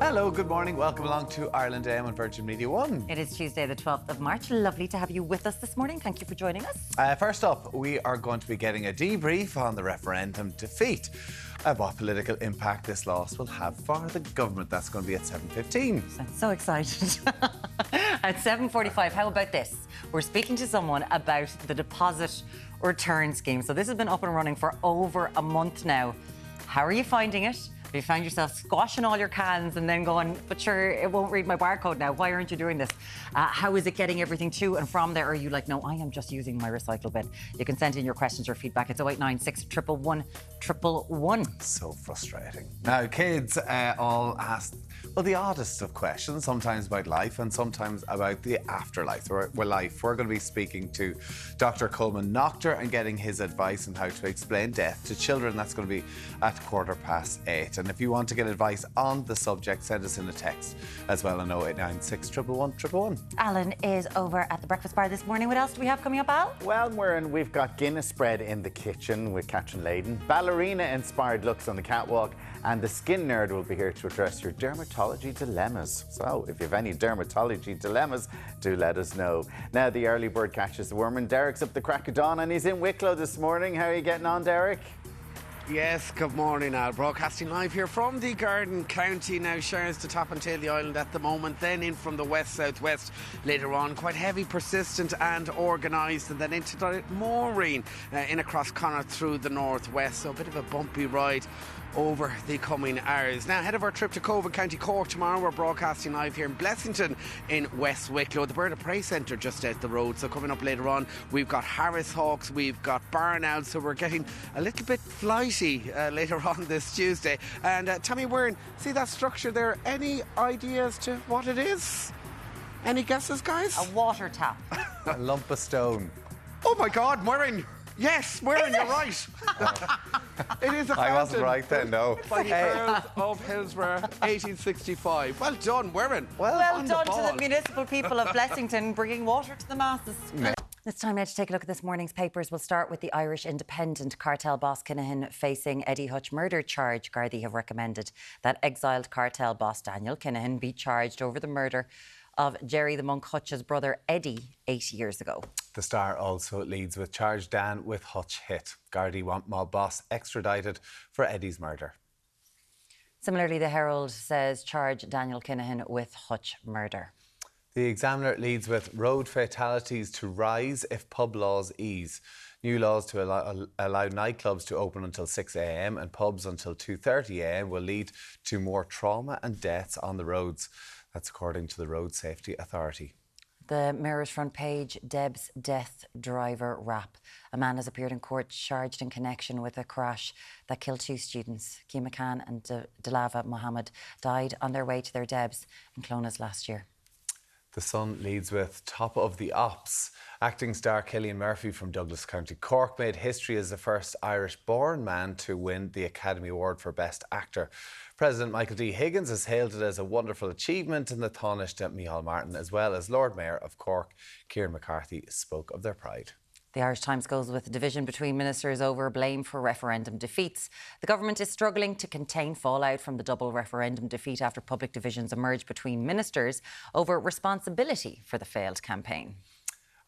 Hello, good morning. Welcome along to Ireland AM on Virgin Media 1. It is Tuesday, the 12th of March. Lovely to have you with us this morning. Thank you for joining us. First up, we are going to be getting a debrief on the referendum defeat. What political impact this loss will have for the government. That's going to be at 7:15. I'm so excited. At 7:45, how about this? We're speaking to someone about the deposit return scheme. So this has been up and running for over a month now. How are you finding it? Have you find yourself squashing all your cans and then going, but sure, it won't read my barcode now. Why aren't you doing this? How is it getting everything to and from there? Are you like, no, I am just using my recycle bin? You can send in your questions or feedback. It's 0896 111 111. So frustrating. Now, kids all ask, well, the oddest of questions, sometimes about life and sometimes about the afterlife or life. We're going to be speaking to Dr. Coleman Noctor and getting his advice on how to explain death to children. That's going to be at 8:15. And if you want to get advice on the subject, send us in a text as well on 0896 111 111. Alan is over at the breakfast bar this morning. What else do we have coming up, Al? Well, we've got Guinness spread in the kitchen with Catherine Layden, ballerina-inspired looks on the catwalk, and the skin nerd will be here to address your dermatology dilemmas. So, if you have any dermatology dilemmas, do let us know. Now, the early bird catches the worm, and Deric's up the crack of dawn, and he's in Wicklow this morning. How are you getting on, Deric? Yes, good morning, Al. Broadcasting live here from the Garden County. Now, showers to top and tail the island at the moment, then in from the west-southwest later on. Quite heavy, persistent and organised, and then into more rain in across Connacht through the northwest. So a bit of a bumpy ride over the coming hours. Now, ahead of our trip to Cove in County Cork tomorrow, we're broadcasting live here in Blessington in West Wicklow, the Bird of Prey Centre just out the road. So coming up later on, we've got Harris Hawks, we've got Barn Owls, so we're getting a little bit flighty later on this Tuesday. And Tommy Wyrne, see that structure there? Any ideas to what it is? Any guesses, guys? A water tap. A lump of stone. Oh my God, Wyrne! Yes, Wyrne, you're right. It is a fountain. I wasn't right then, no. By the Earls of Hillsborough, 1865. Well done, Wyrne. Well done to the municipal people of Blessington, bringing water to the masses. It's time now to take a look at this morning's papers. We'll start with the Irish Independent. Cartel boss Kinahan facing Eddie Hutch murder charge. Gardaí have recommended that exiled cartel boss Daniel Kinahan be charged over the murder of Jerry the Monk Hutch's brother Eddie 8 years ago. The Star also leads with charge Dan with Hutch hit. Gardaí want mob boss extradited for Eddie's murder. Similarly, the Herald says charge Daniel Kinahan with Hutch murder. The Examiner leads with road fatalities to rise if pub laws ease. New laws to allow nightclubs to open until 6 a.m. and pubs until 2:30 a.m. will lead to more trauma and deaths on the roads. That's according to the Road Safety Authority. The Mirror's front page, Deb's death driver rap. A man has appeared in court charged in connection with a crash that killed 2 students. Keane McCann and Delava Mohammed died on their way to their Debs in Clones last year. The Sun leads with top of the ops. Acting star Cillian Murphy from Douglas, County Cork made history as the first Irish-born man to win the Academy Award for Best Actor. President Michael D. Higgins has hailed it as a wonderful achievement, and the Taoiseach Micheál Martin, as well as Lord Mayor of Cork, Kieran McCarthy, spoke of their pride. The Irish Times goes with division between ministers over blame for referendum defeats. The government is struggling to contain fallout from the double referendum defeat after public divisions emerge between ministers over responsibility for the failed campaign.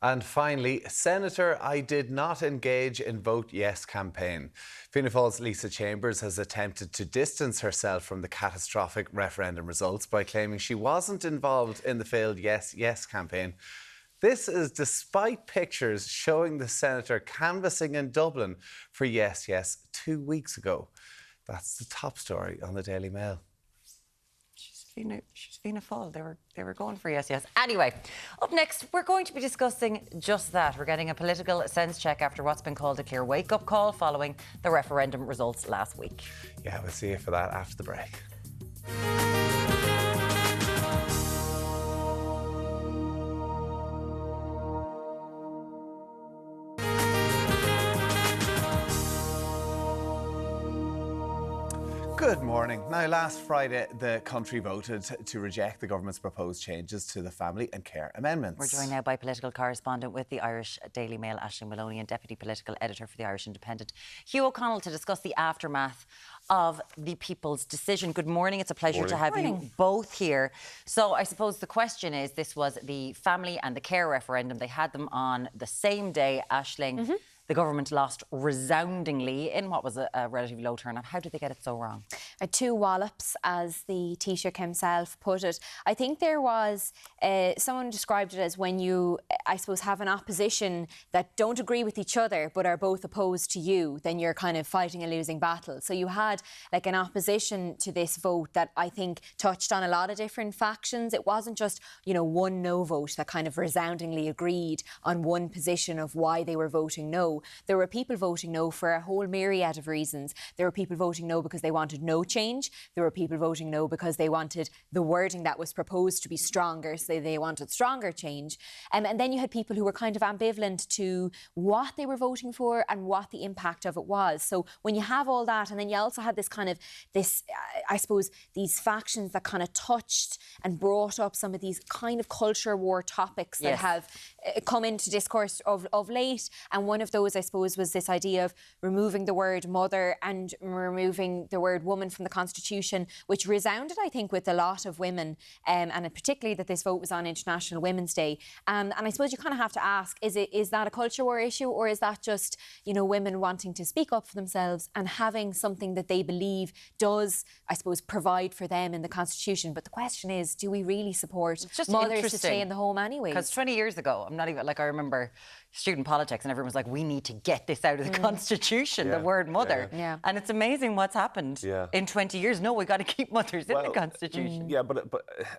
And finally, Senator, I did not engage in Vote Yes campaign. Fianna Fáil's Lisa Chambers has attempted to distance herself from the catastrophic referendum results by claiming she wasn't involved in the failed Yes, Yes campaign. This is despite pictures showing the senator canvassing in Dublin for Yes, Yes 2 weeks ago. That's the top story on the Daily Mail. She's Fianna Fáil. They were going for Yes, Yes. Anyway, up next, we're going to be discussing just that. We're getting a political sense check after what's been called a clear wake-up call following the referendum results last week. Yeah, we'll see you for that after the break. Good morning. Now, last Friday, the country voted to reject the government's proposed changes to the family and care amendments. We're joined now by political correspondent with the Irish Daily Mail, Aisling Maloney, and deputy political editor for the Irish Independent, Hugh O'Connell, to discuss the aftermath of the people's decision. Good morning. It's a pleasure to have you both here. So I suppose the question is, this was the family and the care referendum. They had them on the same day, Aisling. The government lost resoundingly in what was a relatively low turnout. How did they get it so wrong? Two wallops, as the Taoiseach himself put it. I think there was, someone described it as when you, I suppose, have an opposition that don't agree with each other but are both opposed to you, then you're kind of fighting a losing battle. So you had like an opposition to this vote that I think touched on a lot of different factions. It wasn't just, you know, one no vote that kind of resoundingly agreed on one position of why they were voting no. There were people voting no for a whole myriad of reasons. There were people voting no because they wanted no change. There were people voting no because they wanted the wording that was proposed to be stronger, so they wanted stronger change. And then you had people who were kind of ambivalent to what they were voting for and what the impact of it was. So when you have all that, and then you also had this kind of, I suppose, these factions that kind of touched and brought up some of these kind of culture war topics that have come into discourse of late. And one of those, I suppose, was this idea of removing the word mother and removing the word woman from the Constitution, which resounded, I think, with a lot of women, and particularly that this vote was on International Women's Day. And I suppose you kind of have to ask, is that a culture war issue, or is that just, you know, women wanting to speak up for themselves and having something that they believe does, I suppose, provide for them in the Constitution? But the question is, do we really support mothers to stay in the home anyway? Because 20 years ago, I'm not even, like, I remember student politics and everyone was like, we need to get this out of the Constitution, the word mother. And it's amazing what's happened in 20 years. No, we've got to keep mothers in the Constitution. Yeah, but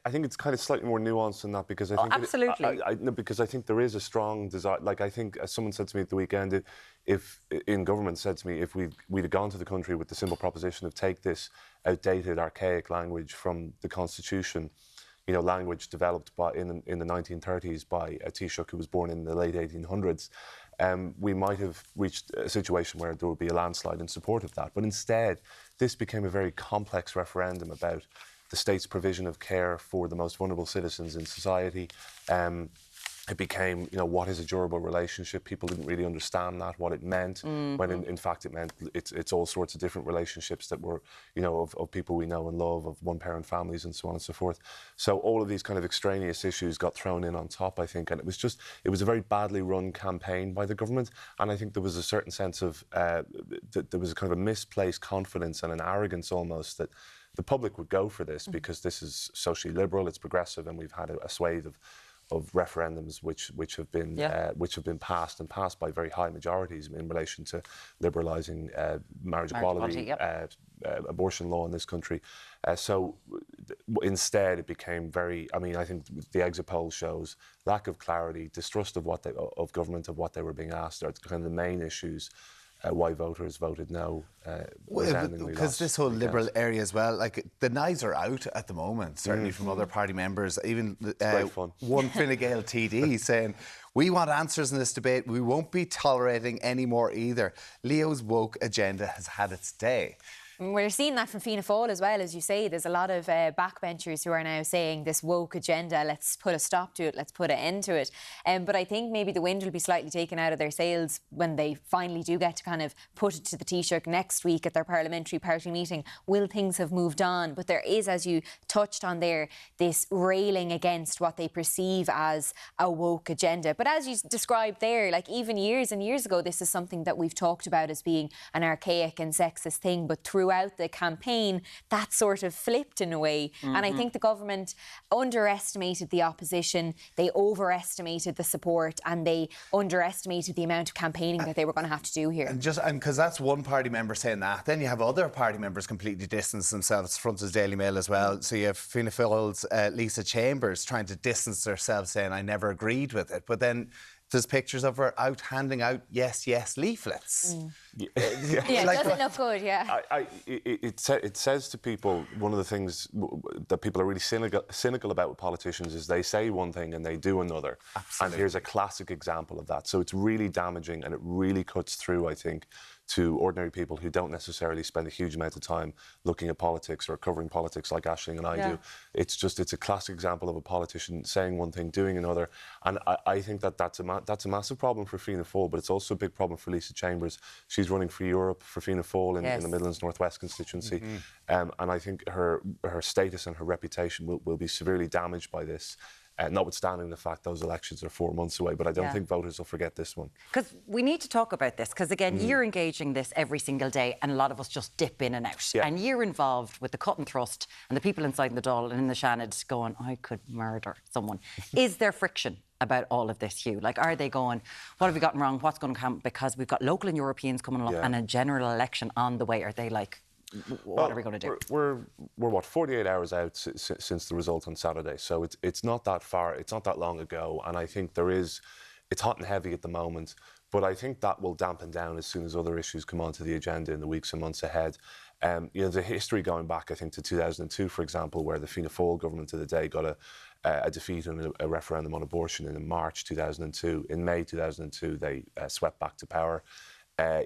I think it's kind of slightly more nuanced than that, because I think... absolutely. Because I think there is a strong desire... Like, I think, as someone said to me at the weekend, if in government said to me, if we'd have gone to the country with the simple proposition of take this outdated, archaic language from the Constitution, you know, language developed in the 1930s by a Taoiseach who was born in the late 1800s, we might have reached a situation where there would be a landslide in support of that. But instead, this became a very complex referendum about the state's provision of care for the most vulnerable citizens in society. It became, you know, what is a durable relationship? People didn't really understand that, what it meant, when in fact it meant it's all sorts of different relationships that were, you know, of people we know and love, of one-parent families and so on and so forth. So all of these kind of extraneous issues got thrown in on top, I think, and it was a very badly run campaign by the government, and I think there was a certain sense of, there was a kind of a misplaced confidence and an arrogance almost that the public would go for this because this is socially liberal, it's progressive, and we've had a swathe of referendums which have been passed by very high majorities in relation to liberalising marriage equality, abortion law in this country. So instead, it became very. I mean, I think the exit poll shows lack of clarity, distrust of of government, of what they were being asked. Are kind of the main issues. Why voters voted no. Because this whole liberal area as well, like the knives are out at the moment, certainly from other party members. Even one Fine Gael TD saying, we want answers in this debate. We won't be tolerating any more either. Leo's woke agenda has had its day. We're seeing that from Fianna Fáil as well, as you say. There's a lot of backbenchers who are now saying this woke agenda, let's put a stop to it, let's put an end to it. But I think maybe the wind will be slightly taken out of their sails when they finally do get to kind of put it to the Taoiseach next week at their parliamentary party meeting. Will things have moved on? But there is, as you touched on there, this railing against what they perceive as a woke agenda. But as you described there, like even years and years ago, this is something that we've talked about as being an archaic and sexist thing, but throughout the campaign, that sort of flipped in a way. And I think the government underestimated the opposition, they overestimated the support, and they underestimated the amount of campaigning that they were going to have to do here. And because that's one party member saying that, then you have other party members completely distance themselves. Fronta's Daily Mail as well. So you have Fianna Fáil's Lisa Chambers trying to distance herself, saying, I never agreed with it. But then there's pictures of her out handing out yes, yes leaflets. It doesn't look good, It says to people, one of the things that people are really cynical about with politicians is they say one thing and they do another. Absolutely. And here's a classic example of that. So it's really damaging, and it really cuts through, I think, to ordinary people who don't necessarily spend a huge amount of time looking at politics or covering politics like Aisling and I do. It's a classic example of a politician saying one thing, doing another. And I think that's a massive problem for Fianna Fáil, but it's also a big problem for Lisa Chambers. She's she's running for Europe for Fianna Fáil in the Midlands North West constituency. And I think her status and her reputation will be severely damaged by this. Notwithstanding the fact those elections are 4 months away, but I don't think voters will forget this one. Because we need to talk about this, because again, you're engaging this every single day, and a lot of us just dip in and out. Yeah. And you're involved with the cut and thrust, and the people inside the Dáil and in the Shannon going, I could murder someone. Is there friction about all of this, Hugh? Like, are they going, what have we gotten wrong? What's going to come? Because we've got local and Europeans coming up and a general election on the way. Are they like, what are we going to do? We're what, 48 hours out since the result on Saturday, so it's not that far, it's not that long ago, and I think it's hot and heavy at the moment, but I think that will dampen down as soon as other issues come onto the agenda in the weeks and months ahead. The history going back, I think, to 2002, for example, where the Fianna Fáil government of the day got a defeat in a referendum on abortion in March 2002. In May 2002, they swept back to power.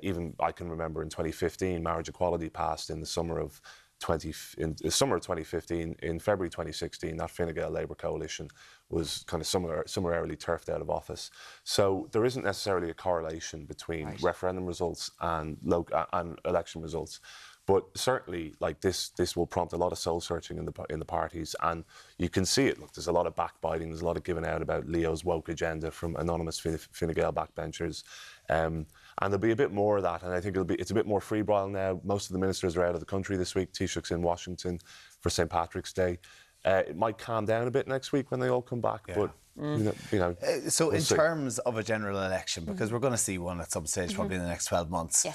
Even I can remember in 2015, marriage equality passed in the summer of 2015. In February 2016, that Fine Gael Labour coalition was kind of summarily turfed out of office. So there isn't necessarily a correlation between referendum results and election results. But certainly, like this will prompt a lot of soul searching in the parties, and you can see it. Look, there's a lot of backbiting. There's a lot of giving out about Leo's woke agenda from anonymous Fine Gael backbenchers, and there'll be a bit more of that. And I think it's a bit more free-brile now. Most of the ministers are out of the country this week. Taoiseach's in Washington for St. Patrick's Day. It might calm down a bit next week when they all come back, but. So in terms of a general election, because we're going to see one at some stage, probably in the next 12 months,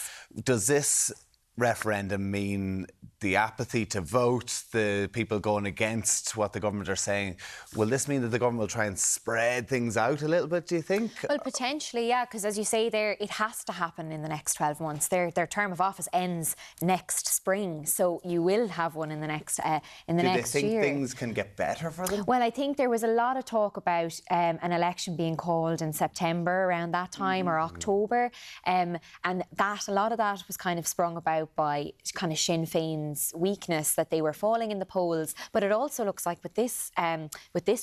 does this referendum mean the apathy to vote, the people going against what the government are saying? Will this mean that the government will try and spread things out a little bit, do you think? Well, potentially, yeah, because as you say there, it has to happen in the next 12 months. Their term of office ends next spring, so you will have one in the next year. Do they think things can get better for them? Well, I think there was a lot of talk about an election being called in September around that time or October, and that a lot of that was kind of sprung about by kind of Sinn Féin's weakness, that they were falling in the polls. But it also looks like with this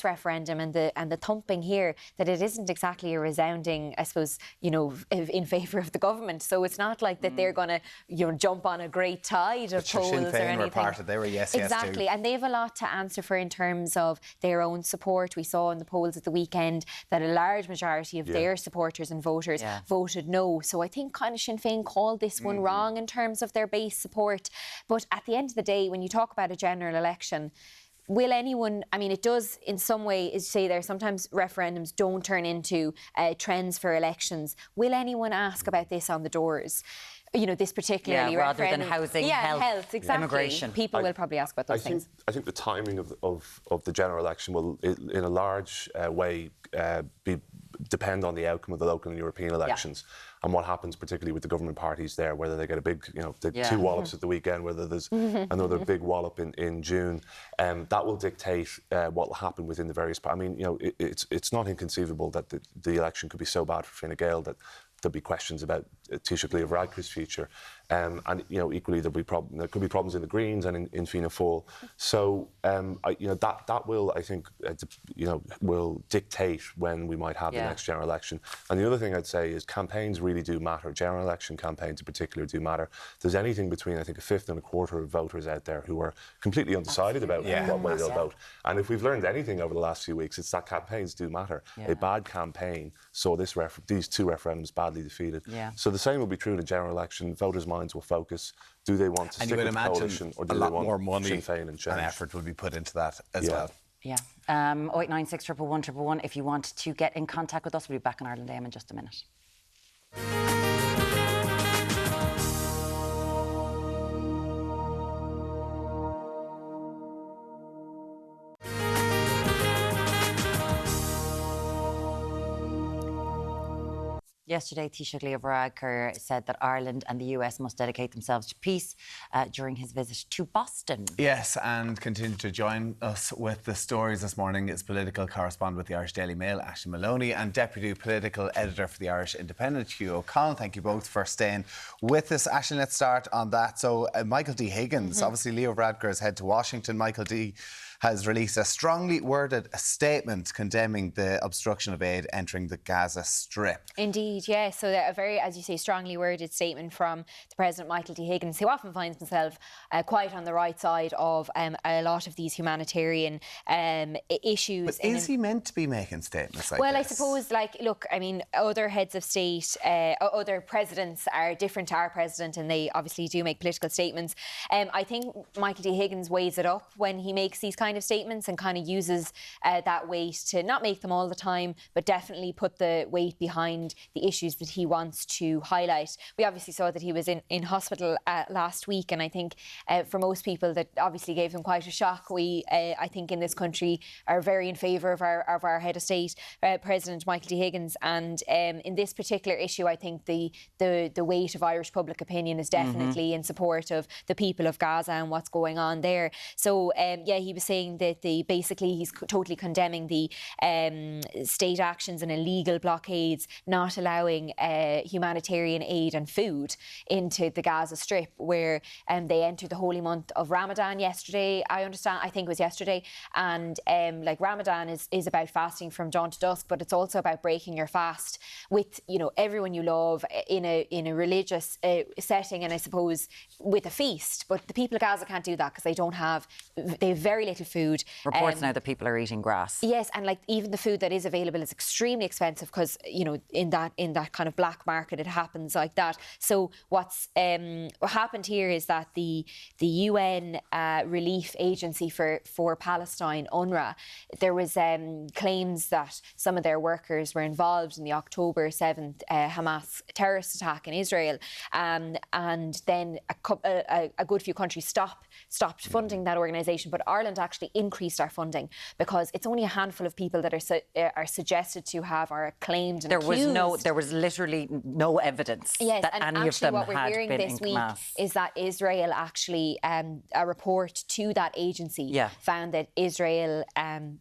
referendum and the thumping here, that it isn't exactly a resounding, I suppose, in favour of the government. So it's not like that they're going to jump on a great tide of polls Sinn or Féin anything. were part of, they were yes exactly, too. And they have a lot to answer for in terms of their own support. We saw in the polls at the weekend that a large majority of their supporters and voters voted no. So I think kind of Sinn Féin called this one wrong in terms of their base support. But at the end of the day, when you talk about a general election, will anyone, I mean, it does in some way, as you say there, sometimes referendums don't turn into trends for elections. Will anyone ask about this on the doors? This particularly rather referendum. than housing, health, exactly. immigration. People will probably ask about those things. I think the timing of the general election will, in a large way, depend on the outcome of the local and European elections and what happens, particularly with the government parties there, whether they get a big, two wallops at the weekend, whether there's another big wallop in June. That will dictate what will happen within the various parties. I mean, it's not inconceivable that the election could be so bad for Fine Gael that there'll be questions about Taoiseach Leo Varadkar's future. And equally there could be problems in the Greens and in Fianna Fáil. So that will, I think, will dictate when we might have the next general election. And the other thing I'd say is campaigns really do matter. General election campaigns in particular do matter. There's anything between, I think, a fifth and a quarter of voters out there who are completely undecided about what way they'll vote. And if we've learned anything over the last few weeks, it's that campaigns do matter. A bad campaign saw these two referendums badly defeated. So the same will be true in a general election. Voters' minds will focus. Do they want to stick with the coalition, or do they want more money Sinn Féin and change? and effort will be put into that as well. Yeah. 0896 111 111 if you want to get in contact with us. We'll be back on Ireland AM in just a minute. Yesterday, Taoiseach Leo Varadkar said that Ireland and the US must dedicate themselves to peace during his visit to Boston. Yes, and continue to join us with the stories this morning is political correspondent with the Irish Daily Mail, Aisling Maloney, and deputy political editor for the Irish Independent, Hugh O'Connell. Thank you both for staying with us. Aisling, let's start on that. So, Michael D. Higgins, obviously Leo Varadkar has head to Washington. Michael D. has released a strongly worded statement condemning the obstruction of aid entering the Gaza Strip. Indeed, yes. So a very, as you say, strongly worded statement from the President, Michael D. Higgins, who often finds himself quite on the right side of a lot of these humanitarian issues. But is he meant to be making statements like this? Well, I suppose, look, I mean, other heads of state, other presidents are different to our president, and they obviously do make political statements. I think Michael D. Higgins weighs it up when he makes these kind of statements and kind of uses that weight to not make them all the time, but definitely put the weight behind the issues that he wants to highlight. We obviously saw that he was in hospital last week, and I think for most people that obviously gave them quite a shock. We, I think, in this country are very in favour of our head of state, President Michael D. Higgins, and in this particular issue, I think the weight of Irish public opinion is definitely in support of the people of Gaza and what's going on there. So he was saying that basically he's totally condemning the state actions and illegal blockades, not allowing humanitarian aid and food into the Gaza Strip, where they entered the holy month of Ramadan yesterday. I think it was yesterday, and Ramadan is about fasting from dawn to dusk, but it's also about breaking your fast with everyone you love in a religious setting, and I suppose with a feast. But the people of Gaza can't do that because they have very little food. Reports now that people are eating grass. Yes, and even the food that is available is extremely expensive because in that kind of black market it happens like that. So what happened here is that the UN relief agency for Palestine, UNRWA, there was claims that some of their workers were involved in the October 7th Hamas terrorist attack in Israel, and then a good few countries stopped funding that organisation, but Ireland actually increased our funding because it's only a handful of people that are suggested to have or claimed and accused. There was literally no evidence that any of them what we're had hearing been this in week Hamas. is that Israel actually, a report to that agency found that Israel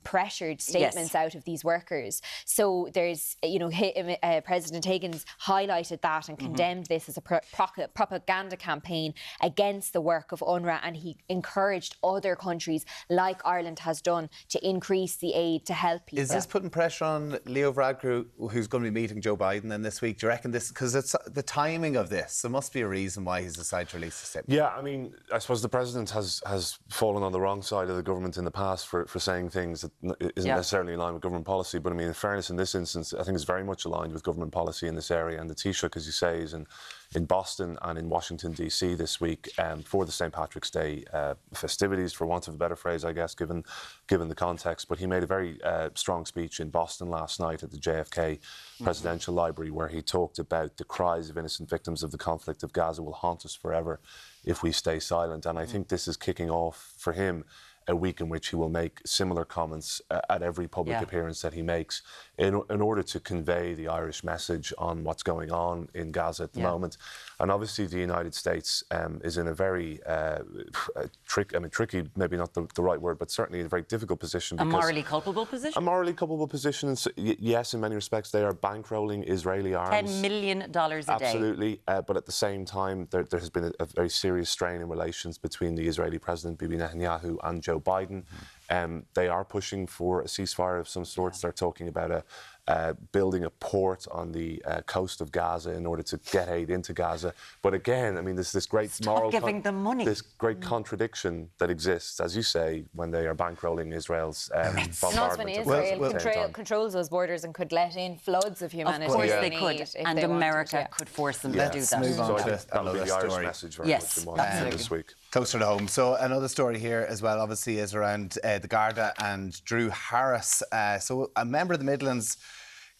pressured statements out of these workers. So there's, President Higgins highlighted that and condemned this as a propaganda campaign against the work of UNRWA, and he encouraged other countries, like Ireland has done, to increase the aid to help people. Is this putting pressure on Leo Varadkar, who's going to be meeting Joe Biden then this week? Do you reckon this, because it's the timing of this, there must be a reason why he's decided to release a statement? Yeah, I mean, I suppose the president has fallen on the wrong side of the government in the past for saying things that isn't necessarily in line with government policy. But I mean, in fairness, in this instance, I think it's very much aligned with government policy in this area. And the Taoiseach, as you say, is in Boston and in Washington, D.C. this week for the St. Patrick's Day festivities, for want of a better phrase, I guess, given the context. But he made a very strong speech in Boston last night at the JFK Presidential Library, where he talked about the cries of innocent victims of the conflict of Gaza will haunt us forever if we stay silent. And I think this is kicking off for him a week in which he will make similar comments at every public appearance that he makes in order to convey the Irish message on what's going on in Gaza at the moment. And obviously the United States is in a very tricky, maybe not the right word, but certainly a very difficult position. A morally culpable position? A morally culpable position. And yes, in many respects, they are bankrolling Israeli arms. $10 million a day. Absolutely. But at the same time, there has been a very serious strain in relations between the Israeli President, Bibi Netanyahu, and Joe Biden. They are pushing for a ceasefire of some sorts. They're talking about building a port on the coast of Gaza in order to get aid into Gaza. But again, I mean, there's this great giving them money. This great contradiction that exists, as you say, when they are bankrolling Israel's bombardment. And also when Israel controls those borders and could let in floods of humanitarian aid. Of course they could. And America could force them to do that. Move on to that'll be the Irish story. message very much in this week. Closer to home. So another story here as well, obviously, is around the Garda and Drew Harris. So a member of the Midlands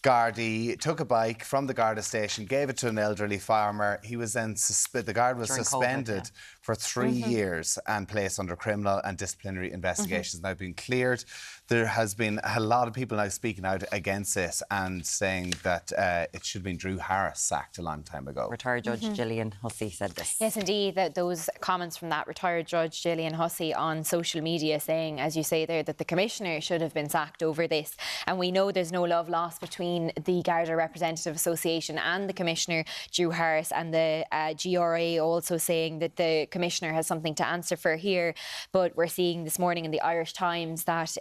Gardaí took a bike from the Garda station, gave it to an elderly farmer. He was then the guard was suspended for 3 years and placed under criminal and disciplinary investigations. Now being cleared. There has been a lot of people now speaking out against this and saying that it should have been Drew Harris sacked a long time ago. Retired Judge Gillian Hussey said this. Yes, indeed. Those comments from that retired Judge Gillian Hussey on social media saying, as you say there, that the Commissioner should have been sacked over this. And we know there's no love lost between the Garda Representative Association and the Commissioner, Drew Harris, and the GRA also saying that the Commissioner has something to answer for here. But we're seeing this morning in the Irish Times that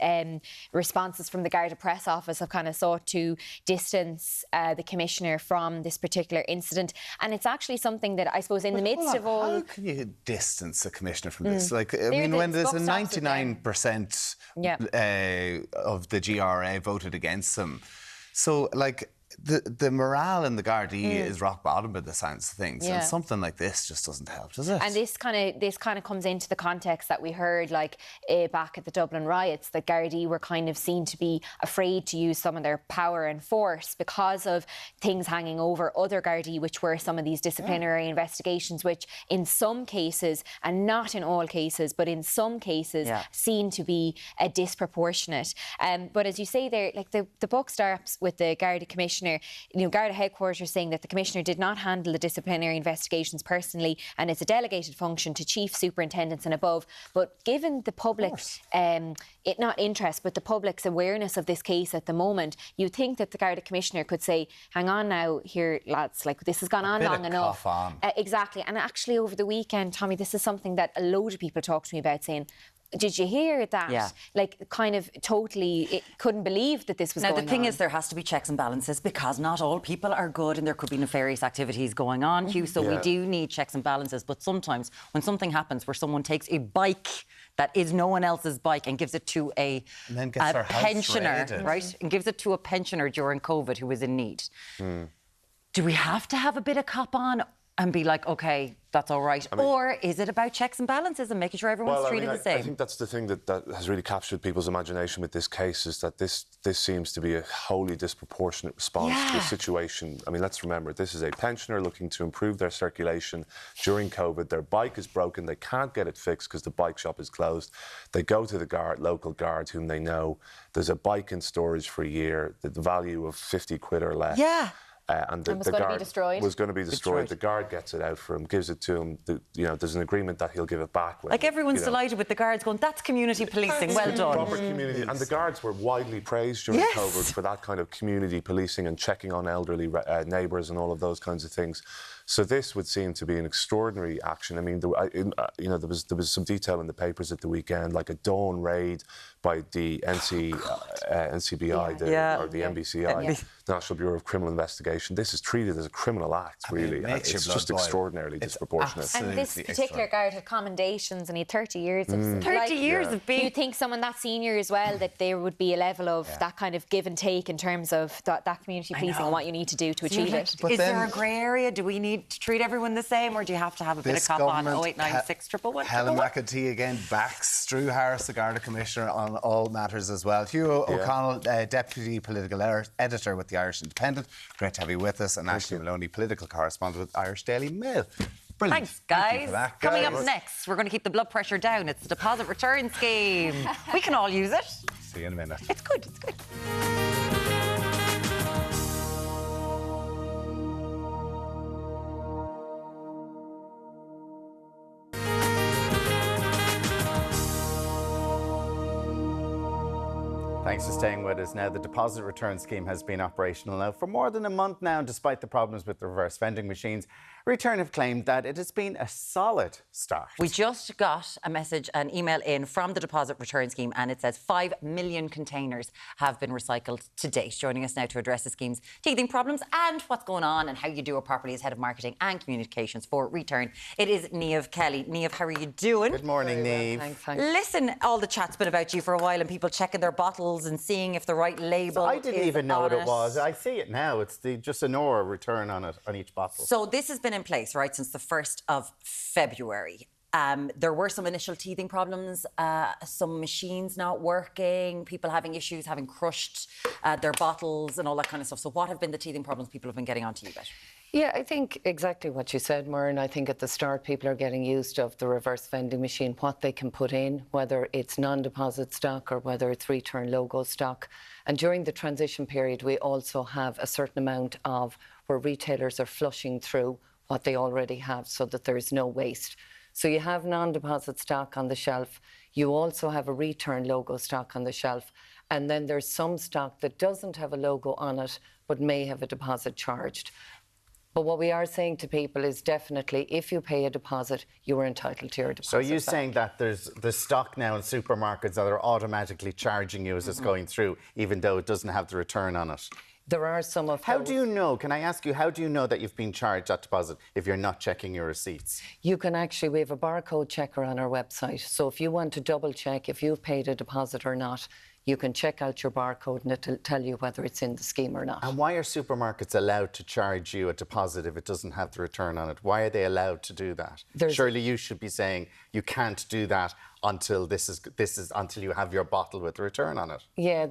responses from the Garda Press Office have kind of sought to distance the Commissioner from this particular incident. And it's actually something that I suppose in the midst of all... How can you distance a Commissioner from this? Like, I mean, when there's a 99% of the GRA voted against them. So, like, the morale in the Gardaí is rock bottom by the sounds of things, and something like this just doesn't help, does it? And this kind of comes into the context that we heard, like back at the Dublin riots, that Gardaí were kind of seen to be afraid to use some of their power and force because of things hanging over other Gardaí, which were some of these disciplinary investigations, which in some cases, and not in all cases, but in some cases, seen to be disproportionate. But as you say there, like the buck stops with the Garda Commissioner. Garda headquarters saying that the Commissioner did not handle the disciplinary investigations personally, and it's a delegated function to chief superintendents and above. But given the public's not interest, but the public's awareness of this case at the moment, you'd think that the Garda Commissioner could say, hang on now here, lads, like this has gone on long enough. Exactly. And actually over the weekend, Tommy, this is something that a load of people talked to me about, saying, did you hear that? Yeah. Like, kind of totally couldn't believe that this was going on. Now, the thing is, there has to be checks and balances because not all people are good and there could be nefarious activities going on, Hugh. So we do need checks and balances. But sometimes when something happens where someone takes a bike that is no one else's bike and gives it to a pensioner, right? And gives it to a pensioner during COVID who was in need. Do we have to have a bit of cop on and be like, OK, that's all right? Or is it about checks and balances and making sure everyone's treated the same? I think that's the thing that has really captured people's imagination with this case, is that this seems to be a wholly disproportionate response to the situation. I mean, let's remember, this is a pensioner looking to improve their circulation during COVID. Their bike is broken. They can't get it fixed because the bike shop is closed. They go to the local guard whom they know. There's a bike in storage for a year, the value of 50 quid or less. And the guard was going to be destroyed. The guard gets it out for him, gives it to him. There's an agreement that he'll give it back. Like everyone's delighted with the guards going, that's community policing, well done. Proper community. And the guards were widely praised during COVID for that kind of community policing and checking on elderly neighbours and all of those kinds of things. So this would seem to be an extraordinary action. I mean, there was some detail in the papers at the weekend, like a dawn raid by the NCBI or the NBCI, National Bureau of Criminal Investigation. This is treated as a criminal act, really. It's just extraordinarily disproportionate. And this particular guard had commendations and he had 30 years of... 30 years of being... Do you think someone that senior as well, that there would be a level of that kind of give and take in terms of that community policing and what you need to do to achieve it? Is there a grey area? Do we need to treat everyone the same, or do you have to have a bit of cop on? 0896 111 Helen McEntee again backs Drew Harris, the Garda Commissioner, on all matters as well. Hugh O'Connell, Deputy Political Editor with the Irish Independent. Great to have you with us. And Ashley Maloney, Political Correspondent with Irish Daily Mail. Brilliant. Thanks, guys. Coming up next, we're going to keep the blood pressure down. It's the deposit return scheme. We can all use it. See you in a minute. It's good. It's good. Thanks for staying with us. Now, the deposit return scheme has been operational now for more than a month now, and despite the problems with the reverse vending machines, Return have claimed that it has been a solid start. We just got a message, an email in from the deposit return scheme, and it says 5 million containers have been recycled to date. Joining us now to address the scheme's teething problems and what's going on and how you do it properly as Head of Marketing and Communications for Return, it is Niamh Kelly. Niamh, how are you doing? Good morning, Niamh. Thanks. Listen, all the chat's been about you for a while and people checking their bottles and seeing if the right label I didn't even know what it was. I see it now. It's just an Nora return on it, on each bottle. So this has been in place, right, since the 1st of February. There were some initial teething problems, some machines not working, people having issues, having crushed their bottles and all that kind of stuff. So what have been the teething problems people have been getting onto you about? Yeah, I think exactly what you said, Maureen. I think at the start people are getting used of the reverse vending machine, what they can put in, whether it's non-deposit stock or whether it's return logo stock. And during the transition period, we also have a certain amount of where retailers are flushing through what they already have so that there is no waste. So you have non-deposit stock on the shelf. You also have a return logo stock on the shelf. And then there's some stock that doesn't have a logo on it but may have a deposit charged. But what we are saying to people is definitely, if you pay a deposit, you are entitled to your deposit. So are you back. saying that there's stock now in supermarkets that are automatically charging you as it's going through, even though it doesn't have the return on it? There are some of How those. do you know? Can I ask you, how do you know that you've been charged that deposit if you're not checking your receipts? You can actually, we have a barcode checker on our website. So if you want to double check if you've paid a deposit or not, you can check out your barcode and it'll tell you whether it's in the scheme or not. And why are supermarkets allowed to charge you a deposit if it doesn't have the return on it? Why are they allowed to do that? Surely you should be saying you can't do that until until you have your bottle with the return on it. Yeah,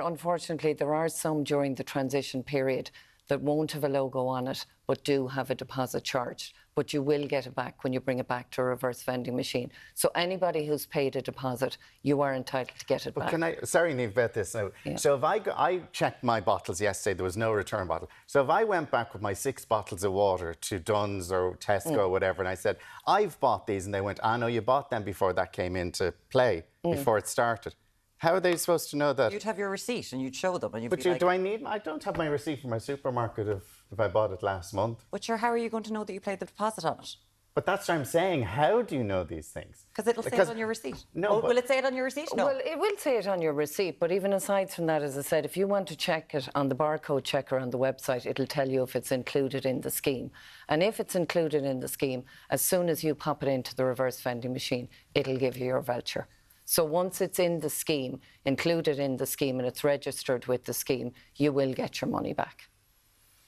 unfortunately, there are some during the transition period that won't have a logo on it, but do have a deposit charge. But you will get it back when you bring it back to a reverse vending machine. So anybody who's paid a deposit, you are entitled to get it back. Can I, sorry, Niamh, about this now. Yeah. So if I checked my bottles yesterday, there was no return bottle. So if I went back with my 6 bottles of water to Dunn's or Tesco or whatever, and I said, I've bought these, and they went, no, you bought them before that came into play, before it started. How are they supposed to know that? You'd have your receipt and you'd show them. And you'd But be like, do I need? I don't have my receipt from my supermarket if I bought it last month. but sure, how are you going to know that you paid the deposit on it? But that's what I'm saying. How do you know these things? Because it'll say it on your receipt. No, but will it say it on your receipt? No. Well, it will say it on your receipt, but even aside from that, as I said, if you want to check it on the barcode checker on the website, it'll tell you if it's included in the scheme. And if it's included in the scheme, as soon as you pop it into the reverse vending machine, it'll give you your voucher. So once it's in the scheme, included in the scheme, and it's registered with the scheme, you will get your money back.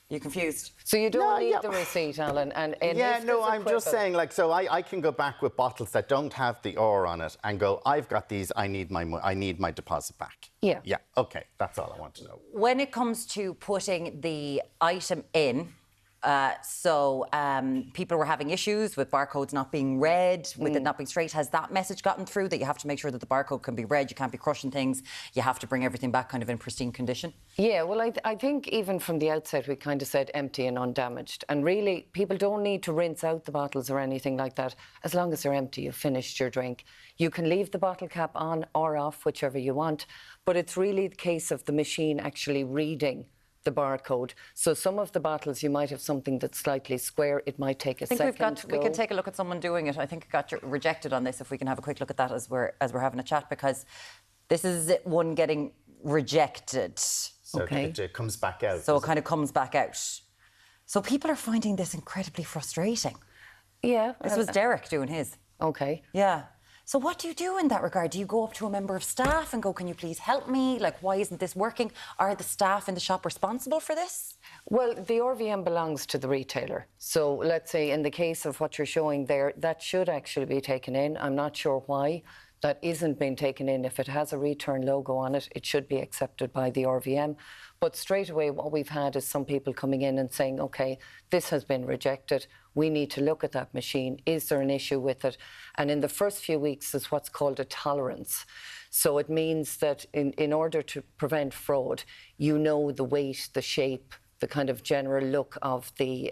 You confused? So you don't need the receipt, Alan. And yeah, if no, there's a I'm just quibble- saying, like, so I can go back with bottles that don't have the or on it and go, I've got these, I need my deposit back. Yeah. Yeah, okay, that's all I want to know. When it comes to putting the item in, people were having issues with barcodes not being read, with it not being straight. Has that message gotten through that you have to make sure that the barcode can be read, you can't be crushing things, you have to bring everything back kind of in pristine condition? Yeah, well, I think even from the outset, we kind of said empty and undamaged. And really, people don't need to rinse out the bottles or anything like that. As long as they're empty, you've finished your drink. You can leave the bottle cap on or off, whichever you want. But it's really the case of the machine actually reading the barcode. So some of the bottles, you might have something that's slightly square. It might take a second to go. We can take a look at someone doing it. I think it got rejected on this, if we can have a quick look at that as we're having a chat, because this is one getting rejected. So Okay. it comes back out. So it kind of comes back out. So people are finding this incredibly frustrating. Yeah. This was Deric doing his. Okay. Yeah. So what do you do in that regard? Do you go up to a member of staff and go, can you please help me? Like, why isn't this working? Are the staff in the shop responsible for this? Well, the RVM belongs to the retailer. So let's say in the case of what you're showing there, that should actually be taken in. I'm not sure why that isn't being taken in. If it has a return logo on it, it should be accepted by the RVM. But straight away, what we've had is some people coming in and saying, OK, this has been rejected. We need to look at that machine. Is there an issue with it? And in the first few weeks is what's called a tolerance. So it means that in order to prevent fraud, you know the weight, the shape, the kind of general look of the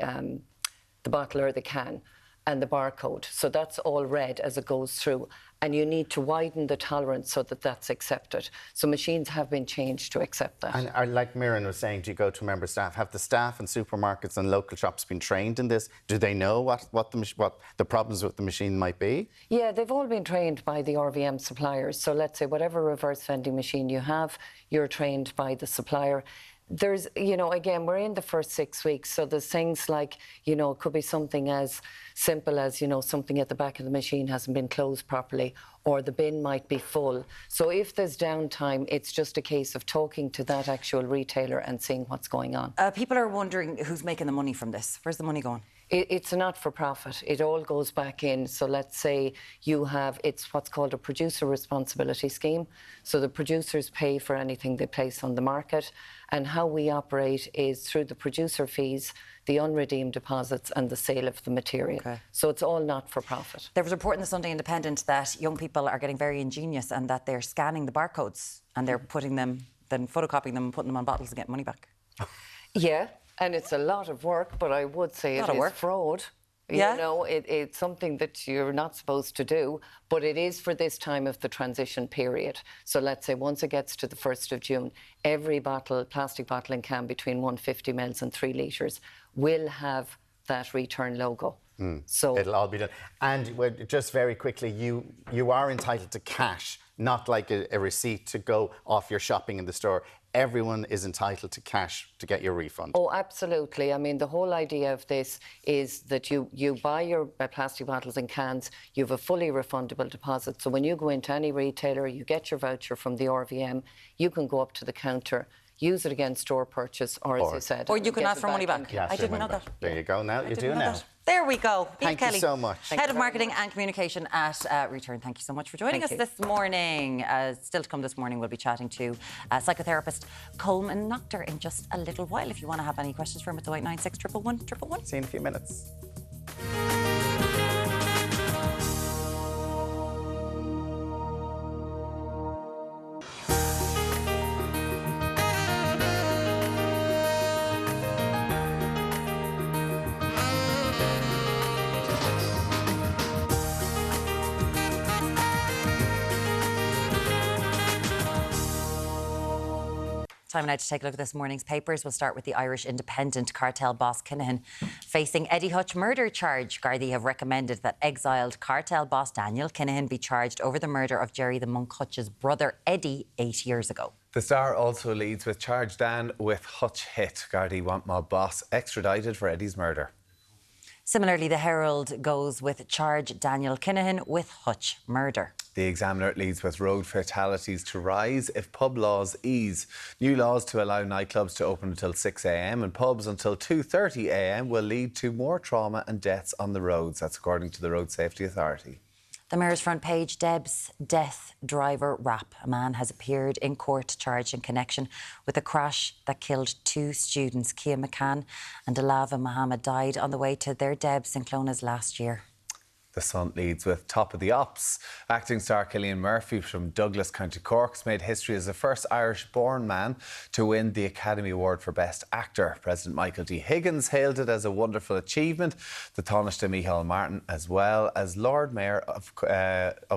bottle or the can and the barcode. So that's all read as it goes through. And you need to widen the tolerance so that that's accepted. So machines have been changed to accept that. And are, like Mirren was saying, do you go to member staff? Have the staff in supermarkets and local shops been trained in this? Do they know what the problems with the machine might be? Yeah, they've all been trained by the RVM suppliers. So let's say whatever reverse vending machine you have, you're trained by the supplier. There's, again, we're in the first 6 weeks, so there's things like, it could be something as simple as, something at the back of the machine hasn't been closed properly, or the bin might be full. So if there's downtime, it's just a case of talking to that actual retailer and seeing what's going on. People are wondering who's making the money from this. Where's the money going? It's a not-for-profit. It all goes back in. So let's say it's what's called a producer responsibility scheme. So the producers pay for anything they place on the market. And how we operate is through the producer fees, the unredeemed deposits and the sale of the material. Okay. So it's all not-for-profit. There was a report in the Sunday Independent that young people are getting very ingenious and that they're scanning the barcodes and they're putting them, then photocopying them and putting them on bottles to get money back. Yeah. And it's a lot of work, but I would say it is fraud. Yeah. It's something that you're not supposed to do, but it is for this time of the transition period. So let's say once it gets to the 1st of June, every plastic bottle and can between 150 ml and 3 litres will have that return logo. So it'll all be done. And just very quickly, you are entitled to cash, not like a receipt to go off your shopping in the store. Everyone is entitled to cash to get your refund. Oh, absolutely. I mean, the whole idea of this is that you buy your plastic bottles and cans, you have a fully refundable deposit. So when you go into any retailer, you get your voucher from the RVM, you can go up to the counter, use it against store purchase, or as you said... Or you can get ask it for money back. and- Yes, I didn't know remember. that. There you go. Now you do now. There we go. Pete Thank you Kelly, so much. Head of Marketing and Communication at Return. Thank you so much for joining us this morning. Still to come this morning, we'll be chatting to psychotherapist Coleman Noctor in just a little while. If you want to have any questions for him at the 0896 111 111. See you in a few minutes. Time now to take a look at this morning's papers. We'll start with the Irish Independent cartel boss Kinahan facing Eddie Hutch murder charge. Gardaí have recommended that exiled cartel boss Daniel Kinahan be charged over the murder of Jerry the Monk Hutch's brother Eddie 8 years ago. The Star also leads with charge Dan with Hutch hit. Gardaí want mob boss extradited for Eddie's murder. Similarly, the Herald goes with charge Daniel Kinahan with Hutch murder. The Examiner leads with road fatalities to rise if pub laws ease. New laws to allow nightclubs to open until 6 a.m. and pubs until 2:30 a.m. will lead to more trauma and deaths on the roads. That's according to the Road Safety Authority. The Mirror's front page, Deb's death driver rap. A man has appeared in court charged in connection with a crash that killed 2 students. Kia McCann and Alava Mohammed died on the way to their Debs in Clones last year. The Sun leads with top of the ops. Acting star Cillian Murphy from Douglas, County Cork, made history as the first Irish-born man to win the Academy Award for Best Actor. President Michael D. Higgins hailed it as a wonderful achievement. The Taoiseach Micheál Martin, as well as Lord Mayor of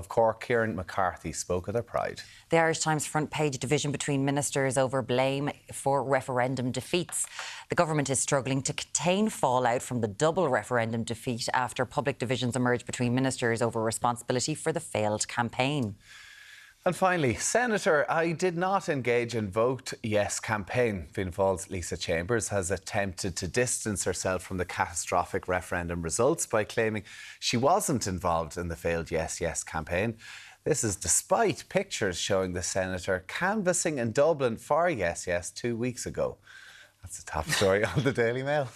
Cork, Kieran McCarthy, spoke of their pride. The Irish Times front page, division between ministers over blame for referendum defeats. The government is struggling to contain fallout from the double referendum defeat after public divisions emerged between ministers over responsibility for the failed campaign. And finally, Senator, I did not engage in Vote Yes campaign. Fianna Fáil's Lisa Chambers has attempted to distance herself from the catastrophic referendum results by claiming she wasn't involved in the failed Yes Yes campaign. This is despite pictures showing the senator canvassing in Dublin for Yes Yes 2 weeks ago. That's the top story on the Daily Mail.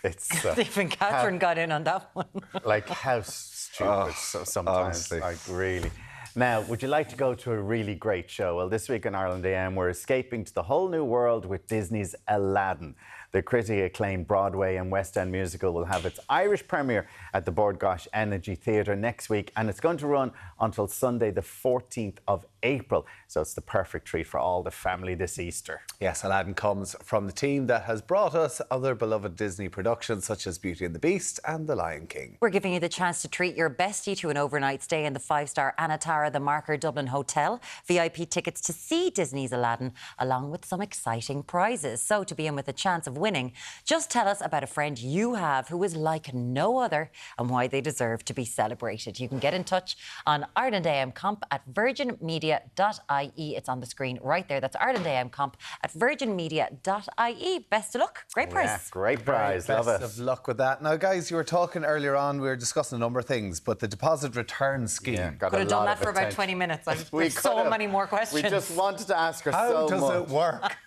It's Even Catherine got in on that one. like how stupid sometimes. honestly. Like really. Now, would you like to go to a really great show? Well, this week on Ireland AM, we're escaping to the whole new world with Disney's Aladdin. The critically acclaimed Broadway and West End musical will have its Irish premiere at the Bord Gáis Energy Theatre next week, and it's going to run until Sunday, the 14th of April. So it's the perfect treat for all the family this Easter. Yes, Aladdin comes from the team that has brought us other beloved Disney productions such as Beauty and the Beast and The Lion King. We're giving you the chance to treat your bestie to an overnight stay in the 5-star Anatara The Marker Dublin Hotel. VIP tickets to see Disney's Aladdin, along with some exciting prizes. So to be in with a chance of winning, just tell us about a friend you have who is like no other and why they deserve to be celebrated. You can get in touch on Ireland AM Comp at virginmedia.ie. It's on the screen right there. That's Ireland AM Comp at virginmedia.ie. Best of luck. Great prize. Yeah, great prize. Love it. Best of luck with that. Now, guys, you were talking earlier on, we were discussing a number of things, but the deposit return scheme. Yeah, got Could a have done lot that of for about attention. 20 minutes. We There's so could've. many more questions. We just wanted to ask her How so does much. it work?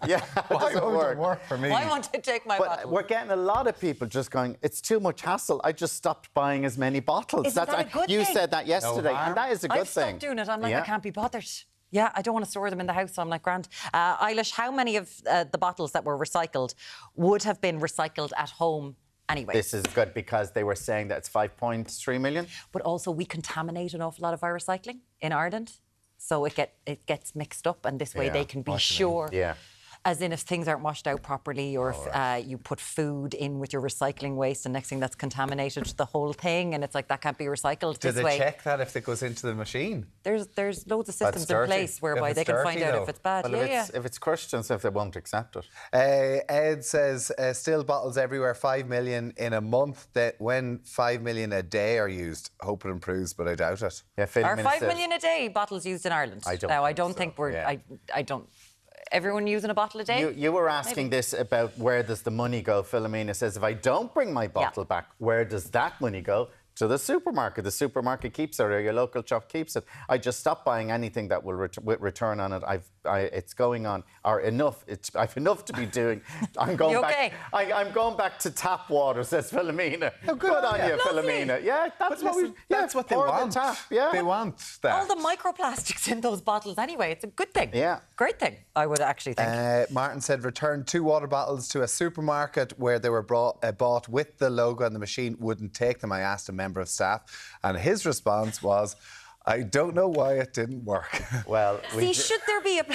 Yeah, how Why does it won't work? it work for me? Why won't I take my But bottle? we're getting a lot of people just going, it's too much hassle. I just stopped buying as many bottles. Isn't that a good you thing? said that yesterday, harm. and that is a good I've stopped thing. doing it. I'm like, Yeah. I can't be bothered. Yeah, I don't want to store them in the house, so I'm like, grand. Eilish, how many of the bottles that were recycled would have been recycled at home anyway? This is good because they were saying that it's 5.3 million. But also, we contaminate an awful lot of our recycling in Ireland. So it gets mixed up, and this way Yeah, they can be what do you mean? sure. Yeah. As in if things aren't washed out properly, or if you put food in with your recycling waste and next thing that's contaminated the whole thing, and it's like that can't be recycled Do this they way. check that if it goes into the machine? There's loads of systems in dirty. place whereby If they it's can find dirty, out though. if it's bad. Well, yeah, if it's crushed and stuff, they won't accept it. Ed says, still bottles everywhere, 5 million in a month. That when 5 million a day are used, hope it improves, but I doubt it. Yeah, Phil Are Minnis 5 says- million a day bottles used in Ireland? I don't Now, I think don't so, think we're. yeah. I don't. Everyone using a bottle a day? You were asking this about where does the money go. Philomena says, if I don't bring my bottle back, where does that money go? To the supermarket. The supermarket keeps it, or your local shop keeps it. I just stopped buying anything that will return on it. It's going on, or enough. I've enough to be doing. I'm going You back. okay? I'm going back to tap water, says Philomena. good on you. Philomena. Yeah, that's what we. That's what they pour the want. Tap, yeah. They want that. All the microplastics in those bottles anyway. It's a good thing. Yeah. Great thing, I would actually think. Martin said, return 2 water bottles to a supermarket where they were bought with the logo and the machine wouldn't take them. I asked a member of staff, and his response was, I don't know why it didn't work. Well, Should there be a...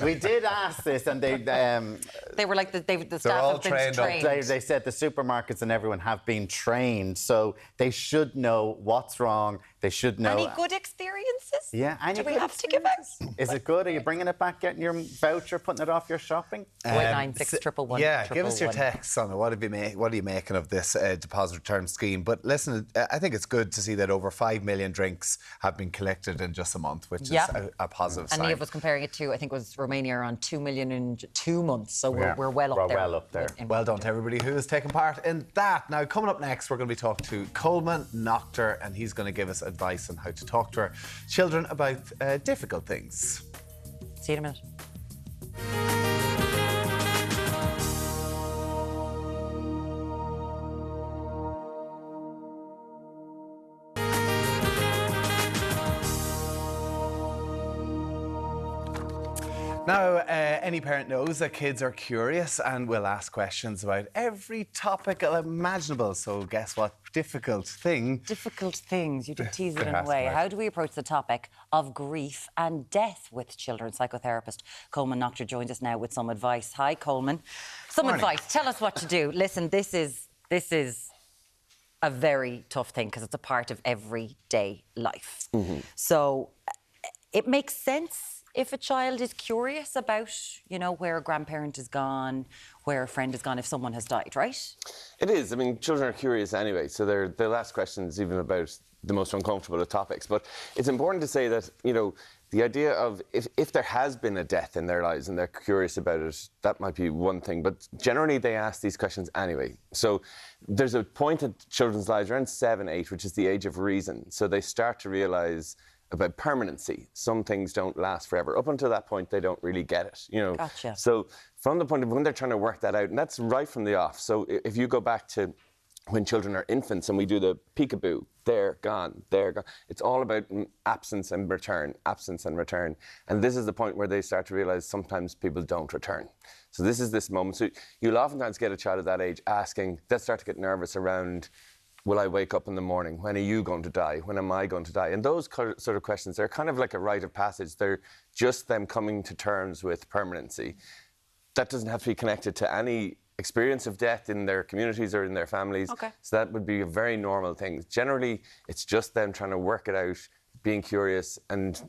we did ask this, and they They were like, the staff all have been trained up. trained. They said the supermarkets and everyone have been trained, so they should know what's wrong. They should know. Any good experiences? Yeah, any Do we good have to give out? Is it good? Are you bringing it back, getting your voucher, putting it off your shopping? 0896111. Yeah, give us your 111. texts on it. What are you making of this deposit return scheme? But listen, I think it's good to see that over 5 million drinks have been collected in just a month, which is a positive And sign. Niamh was comparing it to, I think it was Romania, around 2 million in 2 months. So Yeah. we're well up We're there. well up there. Well done to everybody who has taken part in that. Now, coming up next, we're going to be talking to Coleman Noctor, and he's going to give us advice on how to talk to our children about difficult things. See you in a minute. Now, any parent knows that kids are curious and will ask questions about every topic imaginable. So guess what difficult thing? Difficult things. You did tease it They're in a way. asking about. How do we approach the topic of grief and death with children? Psychotherapist Coleman Noctor joins us now with some advice. Hi, Coleman. Some Morning. advice. Tell us what to do. Listen, this is a very tough thing because it's a part of everyday life. So it makes sense if a child is curious about, where a grandparent is gone, where a friend is gone, if someone has died, right? It is. I mean, children are curious anyway, so they'll ask questions even about the most uncomfortable of topics. But it's important to say that, the idea of if there has been a death in their lives and they're curious about it, that might be one thing. But generally, they ask these questions anyway. So there's a point in children's lives around 7, 8, which is the age of reason. So they start to realise about permanency. Some things don't last forever. Up until that point, they don't really get it, Gotcha. So from the point of when they're trying to work that out, and that's right from the off. So if you go back to when children are infants and we do the peekaboo, they're gone, they're gone. It's all about absence and return, absence and return. And this is the point where they start to realise sometimes people don't return. So this is this moment. So you'll oftentimes get a child at that age asking, they'll start to get nervous around, will I wake up in the morning? When are you going to die? When am I going to die? And those sort of questions, they're kind of like a rite of passage. They're just them coming to terms with permanency. That doesn't have to be connected to any experience of death in their communities or in their families. Okay. So that would be a very normal thing. Generally, it's just them trying to work it out, being curious, and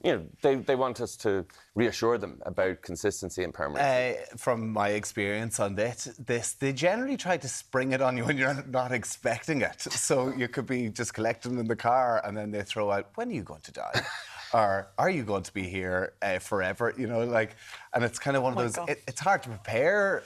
they want us to reassure them about consistency and permanency. From my experience on this, they generally try to spring it on you when you're not expecting it. So you could be just collecting in the car and then they throw out, when are you going to die? Or are you going to be here forever? And it's kind of one of those, God. it's hard to prepare.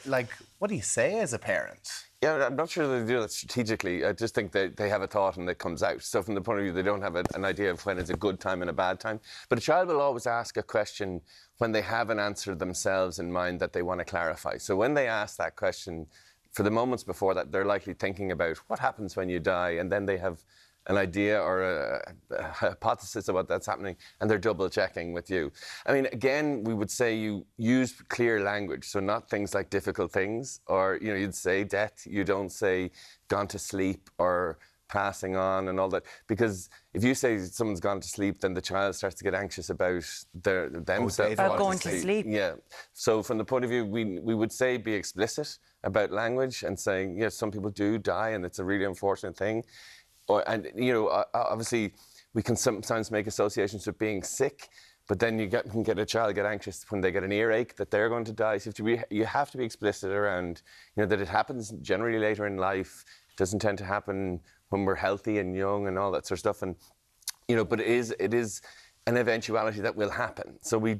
What do you say as a parent? Yeah, I'm not sure they do that strategically. I just think they have a thought and it comes out. So from the point of view, they don't have an idea of when it's a good time and a bad time. But a child will always ask a question when they have an answer themselves in mind that they want to clarify. So when they ask that question, for the moments before that, they're likely thinking about what happens when you die, and then they have an idea or a hypothesis about that's happening, and they're double checking with you. I mean, again, we would say you use clear language, so not things like difficult things, or you'd say death, you don't say gone to sleep or passing on and all that. Because if you say someone's gone to sleep, then the child starts to get anxious about themselves. About going to sleep. Yeah. So from the point of view, we would say be explicit about language and saying, yes, some people do die and it's a really unfortunate thing. And, you know, obviously we can sometimes make associations with being sick, but then you can get a child get anxious when they get an earache that they're going to die. So you have to be explicit around, you know, that it happens generally later in life. It doesn't tend to happen when we're healthy and young and all that sort of stuff. And, you know, but it is an eventuality that will happen. So we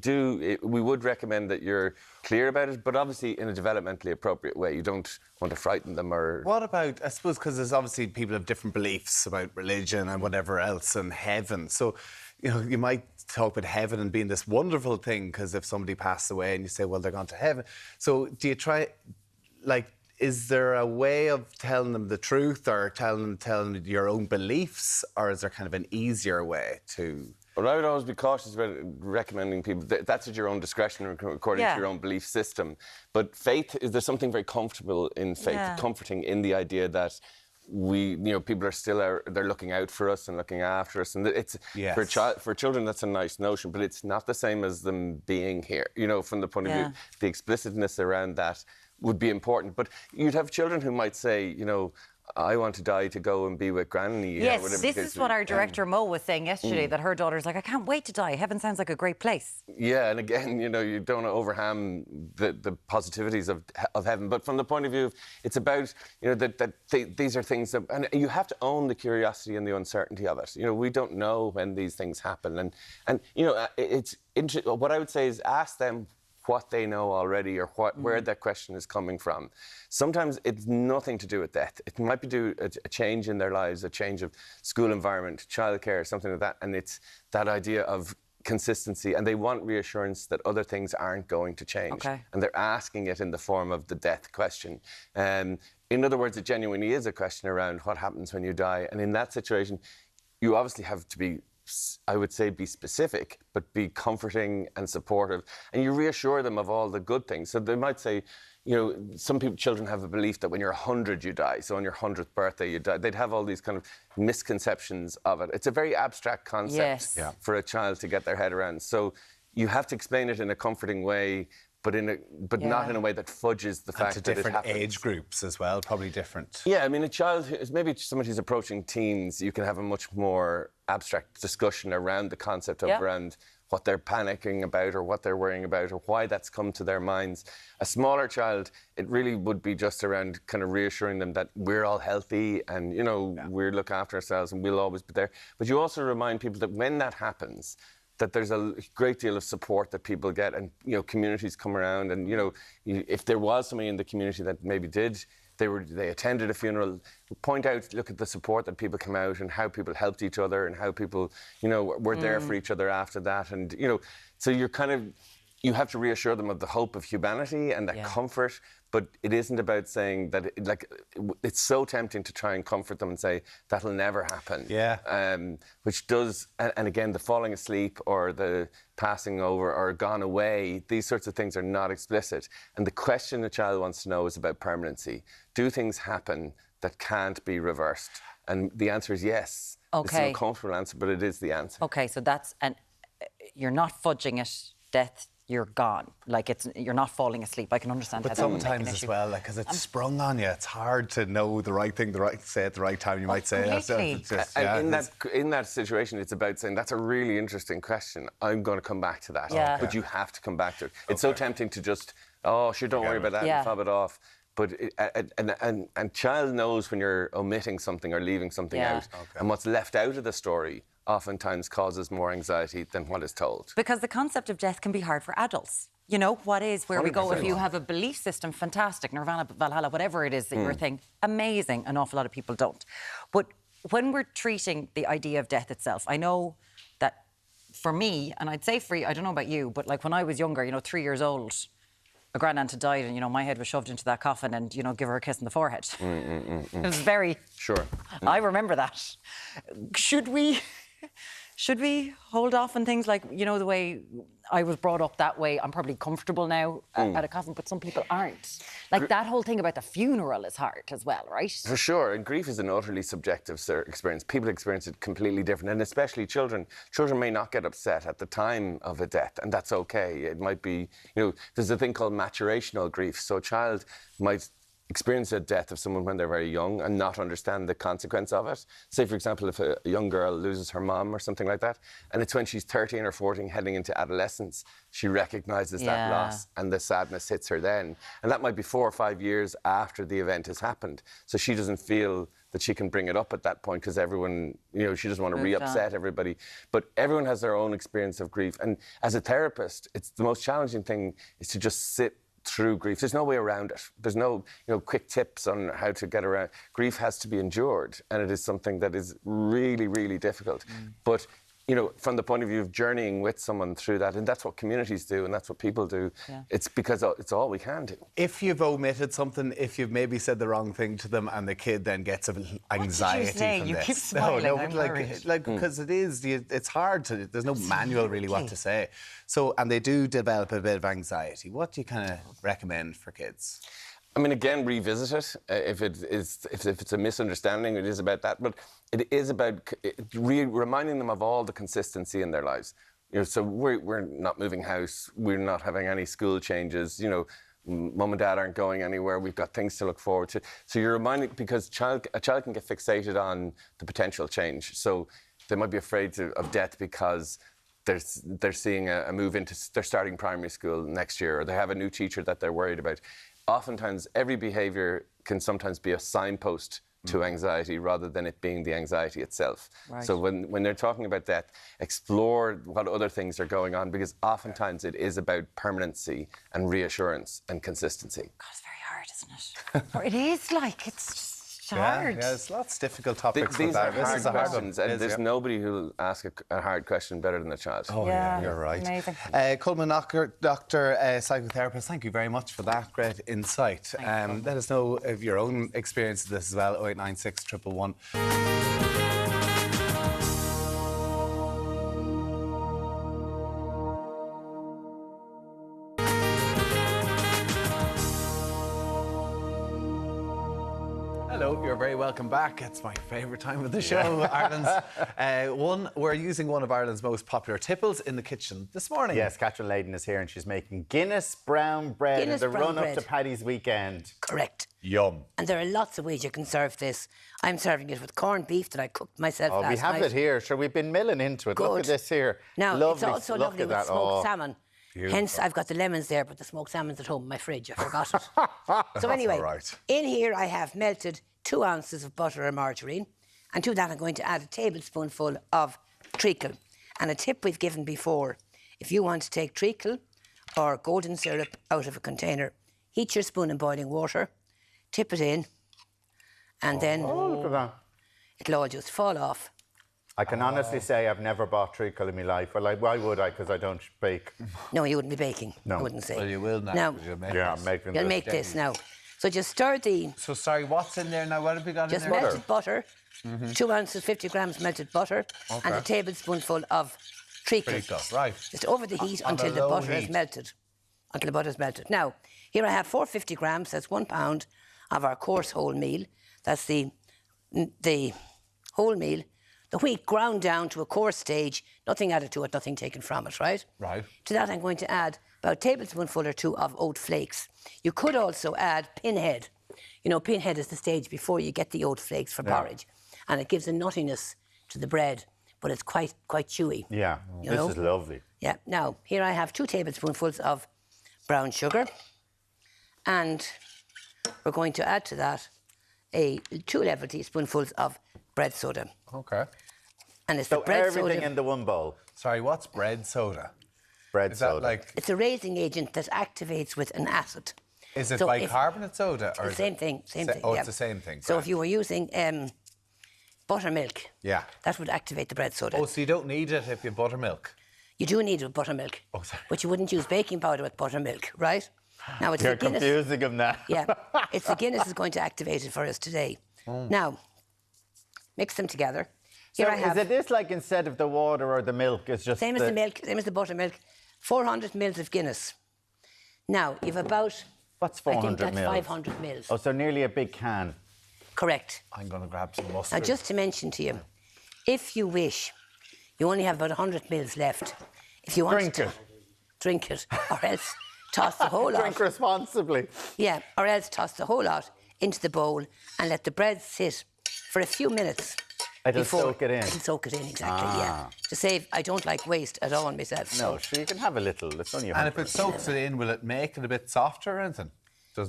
would recommend that you're clear about it, but obviously in a developmentally appropriate way. You don't want to frighten them or... What about, I suppose, because there's obviously people have different beliefs about religion and whatever else and heaven. So, you know, you might talk about heaven and being this wonderful thing because if somebody passed away and you say, well, they're gone to heaven. So do you try, like, is there a way of telling them the truth or telling them your own beliefs, or is there kind of an easier way to... Well, I would always be cautious about recommending people. That's at your own discretion according to your own belief system. But faith, there's something very comfortable in faith, comforting in the idea that people are still they're looking out for us and looking after us. And it's for children, that's a nice notion, but it's not the same as them being here. You know, from the point of view, the explicitness around that would be important. But you'd have children who might say, you know, I want to die to go and be with Granny. Yes, this is what our director Mo was saying yesterday, that her daughter's like, I can't wait to die. Heaven sounds like a great place. Yeah, and again, you know, you don't want to overham the positivities of heaven. But from the point of view, it's about, you know, these are things that, and you have to own the curiosity and the uncertainty of it. You know, we don't know when these things happen. And you know, what I would say is ask them what they know already or where that question is coming from. Sometimes it's nothing to do with death. It might be due to a change in their lives, a change of school environment, childcare, something like that. And it's that idea of consistency, and they want reassurance that other things aren't going to change. Okay. And they're asking it in the form of the death question. In other words, it genuinely is a question around what happens when you die. And in that situation, you obviously have to be, I would say, be specific, but be comforting and supportive. And you reassure them of all the good things. So they might say, you know, children have a belief that when you're 100, you die. So on your 100th birthday, you die. They'd have all these kind of misconceptions of it. It's a very abstract concept for a child to get their head around. So you have to explain it in a comforting way, but not in a way that fudges the fact that it happens. Different age groups as well, probably different. Yeah, I mean, a child, maybe somebody who's approaching teens, you can have a much more abstract discussion around the concept of around what they're panicking about or what they're worrying about or why that's come to their minds. A smaller child, it really would be just around kind of reassuring them that we're all healthy and, you know, we'll look after ourselves and we'll always be there. But you also remind people that when that happens, that there's a great deal of support that people get, and, you know, communities come around, and, you know, if there was somebody in the community that maybe they attended a funeral, point out, look at the support that people come out and how people helped each other and how people, you know, were there for each other after that. And, you know, so you have to reassure them of the hope of humanity and that comfort, but it isn't about saying that, it's so tempting to try and comfort them and say, that'll never happen. Yeah. Which does, and again, the falling asleep or the passing over or gone away, these sorts of things are not explicit. And the question the child wants to know is about permanency. Do things happen that can't be reversed? And the answer is yes. Okay. It's an uncomfortable answer, but it is the answer. Okay, so you're not fudging it, death, you're gone. Like, you're not falling asleep. I can understand but how that would make an sometimes as issue. well, like, because it's sprung on you, it's hard to know the right thing, say at the right time. You might say in that situation, it's about saying that's a really interesting question. I'm going to come back to that, but you have to come back to it. It's so tempting to just don't worry about that and fob it off. But and child knows when you're omitting something or leaving something out, and what's left out of the story oftentimes causes more anxiety than what is told. Because the concept of death can be hard for adults. You know, where we go. If you have a belief system, fantastic, Nirvana, Valhalla, whatever it is that you're thinking, amazing. An awful lot of people don't. But when we're treating the idea of death itself, I know that for me, and I'd say for you, I don't know about you, but like when I was younger, 3 years old, a grandaunt had died and, my head was shoved into that coffin and, give her a kiss on the forehead. It was very... Sure. I remember that. Should we hold off on things like, the way I was brought up that way? I'm probably comfortable now at a coffin, but some people aren't. Like that whole thing about the funeral is hard as well, right? For sure, and grief is an utterly subjective experience. People experience it completely different, and especially children. Children may not get upset at the time of a death, and that's okay. It might be, there's a thing called maturational grief. So a child might experience a death of someone when they're very young and not understand the consequence of it. Say, for example, if a young girl loses her mom or something like that, and it's when she's 13 or 14 heading into adolescence, she recognises that loss and the sadness hits her then. And that might be 4 or 5 years after the event has happened. So she doesn't feel that she can bring it up at that point because everyone, she doesn't want to re-upset everybody. But everyone has their own experience of grief. And as a therapist, it's the most challenging thing is to just sit through grief. There's no way around it. There's no, quick tips on how to get around. Grief has to be endured, and it is something that is really, really difficult. But from the point of view of journeying with someone through that, and that's what communities do, and that's what people do. It's because it's all we can do. If you've omitted something, if you've maybe said the wrong thing to them, and the kid then gets a little anxiety from you this. keep smiling. Because it is, it's hard to. There's no manual really what to say. So, and they do develop a bit of anxiety. What do you kind of recommend for kids? I mean, again, revisit it. If it's a misunderstanding, it is about that. But it is about reminding them of all the consistency in their lives. So we're not moving house. We're not having any school changes. Mum and dad aren't going anywhere. We've got things to look forward to. So you're reminding, because a child can get fixated on the potential change. So they might be afraid of death because they're seeing a move into, they're starting primary school next year, or they have a new teacher that they're worried about. Oftentimes, every behaviour can sometimes be a signpost to anxiety rather than it being the anxiety itself. Right. So when they're talking about death, explore what other things are going on, because oftentimes it is about permanency and reassurance and consistency. God, it's very hard, isn't it? It is it's just hard. Yeah, there's lots of difficult topics. These are this hard is a hard one. questions, and there's nobody who'll ask a hard question better than a child. Oh, yeah, you're right. Amazing. Coleman Doctor, psychotherapist, thank you very much for that great insight. Let us know of your own experience of this as well, 0896 111. Hello, you're very welcome back. It's my favourite time of the show, Ireland's. We're using one of Ireland's most popular tipples in the kitchen this morning. Yes, Catherine Layden is here and she's making Guinness brown bread Guinness in the brown run-up bread. to Paddy's weekend. Correct. Yum. And there are lots of ways you can serve this. I'm serving it with corned beef that I cooked myself last night. We have it here. Sure, we've been milling into it. Good. Look at this here. Now, lovely. it's also Look lovely at with that. smoked salmon. Beautiful. Hence, I've got the lemons there, but the smoked salmon's at home in my fridge. I forgot it. So anyway, all right. in here I have melted 2 ounces of butter or margarine, and to that I'm going to add a tablespoonful of treacle. And a tip we've given before, if you want to take treacle or golden syrup out of a container, heat your spoon in boiling water, tip it in, and then Look at that. it'll all just fall off. I can honestly say I've never bought treacle in my life. Well, why would I? Because I don't bake. No, you wouldn't be baking. No. I wouldn't say. Well, you will now. Now, 'cause you'll make Yeah, this. I'm making you'll this. make this now. So just stir the So, sorry, what's in there now? What have we got just in there? melted butter, 2 ounces, 50 grams melted butter, and a tablespoonful of treacle. Treacle, right. Just over the heat On until a the low butter is heat. melted. Until the butter is melted. Now, here I have 450 grams, that's 1 pound of our coarse wholemeal. That's the wholemeal. The wheat ground down to a coarse stage, nothing added to it, nothing taken from it, right? Right. To that, I'm going to add about a tablespoonful or 2 of oat flakes. You could also add pinhead. You know, pinhead is the stage before you get the oat flakes for porridge. And it gives a nuttiness to the bread, but it's quite chewy. Yeah, You this know? is lovely. Yeah. Now, here I have 2 tablespoonfuls of brown sugar. And we're going to add to that 2 level teaspoonfuls of bread soda. Okay. And it's So the bread everything soda. in the one bowl. Sorry, what's bread soda? Bread Is soda. that like, It's a raising agent that activates with an acid. is it So if- bicarbonate soda? Or The is same it- thing, same Sa- thing. Oh, yeah. it's the same thing. So grand. if you were using buttermilk, Yeah. that would activate the bread soda. Oh, so you don't need it if you buttermilk? You do need it with buttermilk. Oh, sorry. But you wouldn't use baking powder with buttermilk, right? Now it's You're the Guinness. confusing him now. Yeah, it's the Guinness is going to activate it for us today. Now, mix them together. So Here I have is it this like instead of the water or the milk, it's just same as the milk, same as the buttermilk, 400 mils of Guinness. Now, you've about What's I 400 think that's mils? 500 mils. Oh, so nearly a big can. Correct. I'm going to grab some mustard. Now, just to mention to you, if you wish, you only have about 100 mils left. If you want Drink to it. drink it, or else toss the whole lot. Drink responsibly. Yeah, or else toss the whole lot into the bowl and let the bread sit for a few minutes. It'll before- soak it in. It'll soak it in, exactly, yeah. To save, I don't like waste at all myself. No, sure, you can have a little. It's only And if it soaks it in, will it make it a bit softer or anything?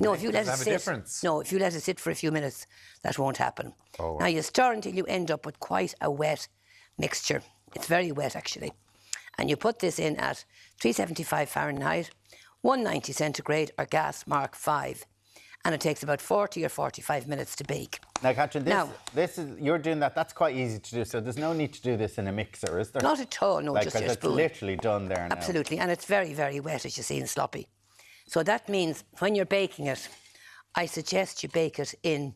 No, if you let it have a sit. difference? No, if you let it sit for a few minutes, that won't happen. Oh, Now you stir until you end up with quite a wet mixture. It's very wet actually. And you put this in at 375 Fahrenheit, 190 centigrade or gas mark 5. And it takes about 40 or 45 minutes to bake. Now, Katrin, Now- this is you're doing that. That's quite easy to do. So there's no need to do this in a mixer, is there? Not at all, no, Like, just 'cause your it's spoon. literally done there now. Absolutely, and it's very, very wet, as you see, and sloppy. So that means when you're baking it, I suggest you bake it in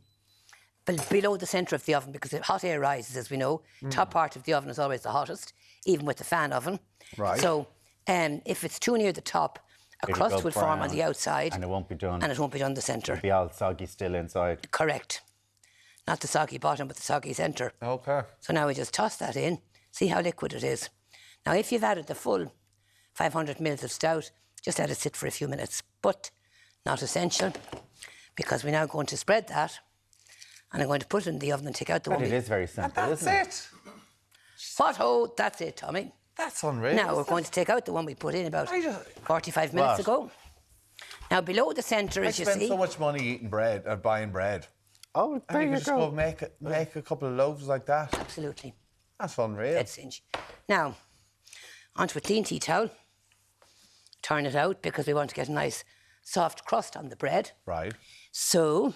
below the centre of the oven because hot air rises, as we know. Top part of the oven is always the hottest, even with the fan oven. Right. So if it's too near the top, a It'll crust go will form on brown, the outside. and it won't be done. And it won't be done the centre. It'll be all soggy still inside. Correct. Not the soggy bottom, but the soggy centre. Okay. So now we just toss that in, see how liquid it is. Now, if you've added the full 500 mils of stout, just let it sit for a few minutes, but not essential, because we're now going to spread that, and I'm going to put it in the oven and take out the But one. it is very simple, That's isn't it? it. What? Oh, that's it, Tommy. That's unreal. Now we're going to take out the one we put in about I just- 45 minutes What? ago. Now, below the centre, I as you spend see, so much money eating bread, buying bread. Oh, And there you you can just go go. make a couple of loaves like that. absolutely, That's unreal. dead cinch. Now, onto a clean tea towel. Turn it out because we want to get a nice soft crust on the bread. Right. So,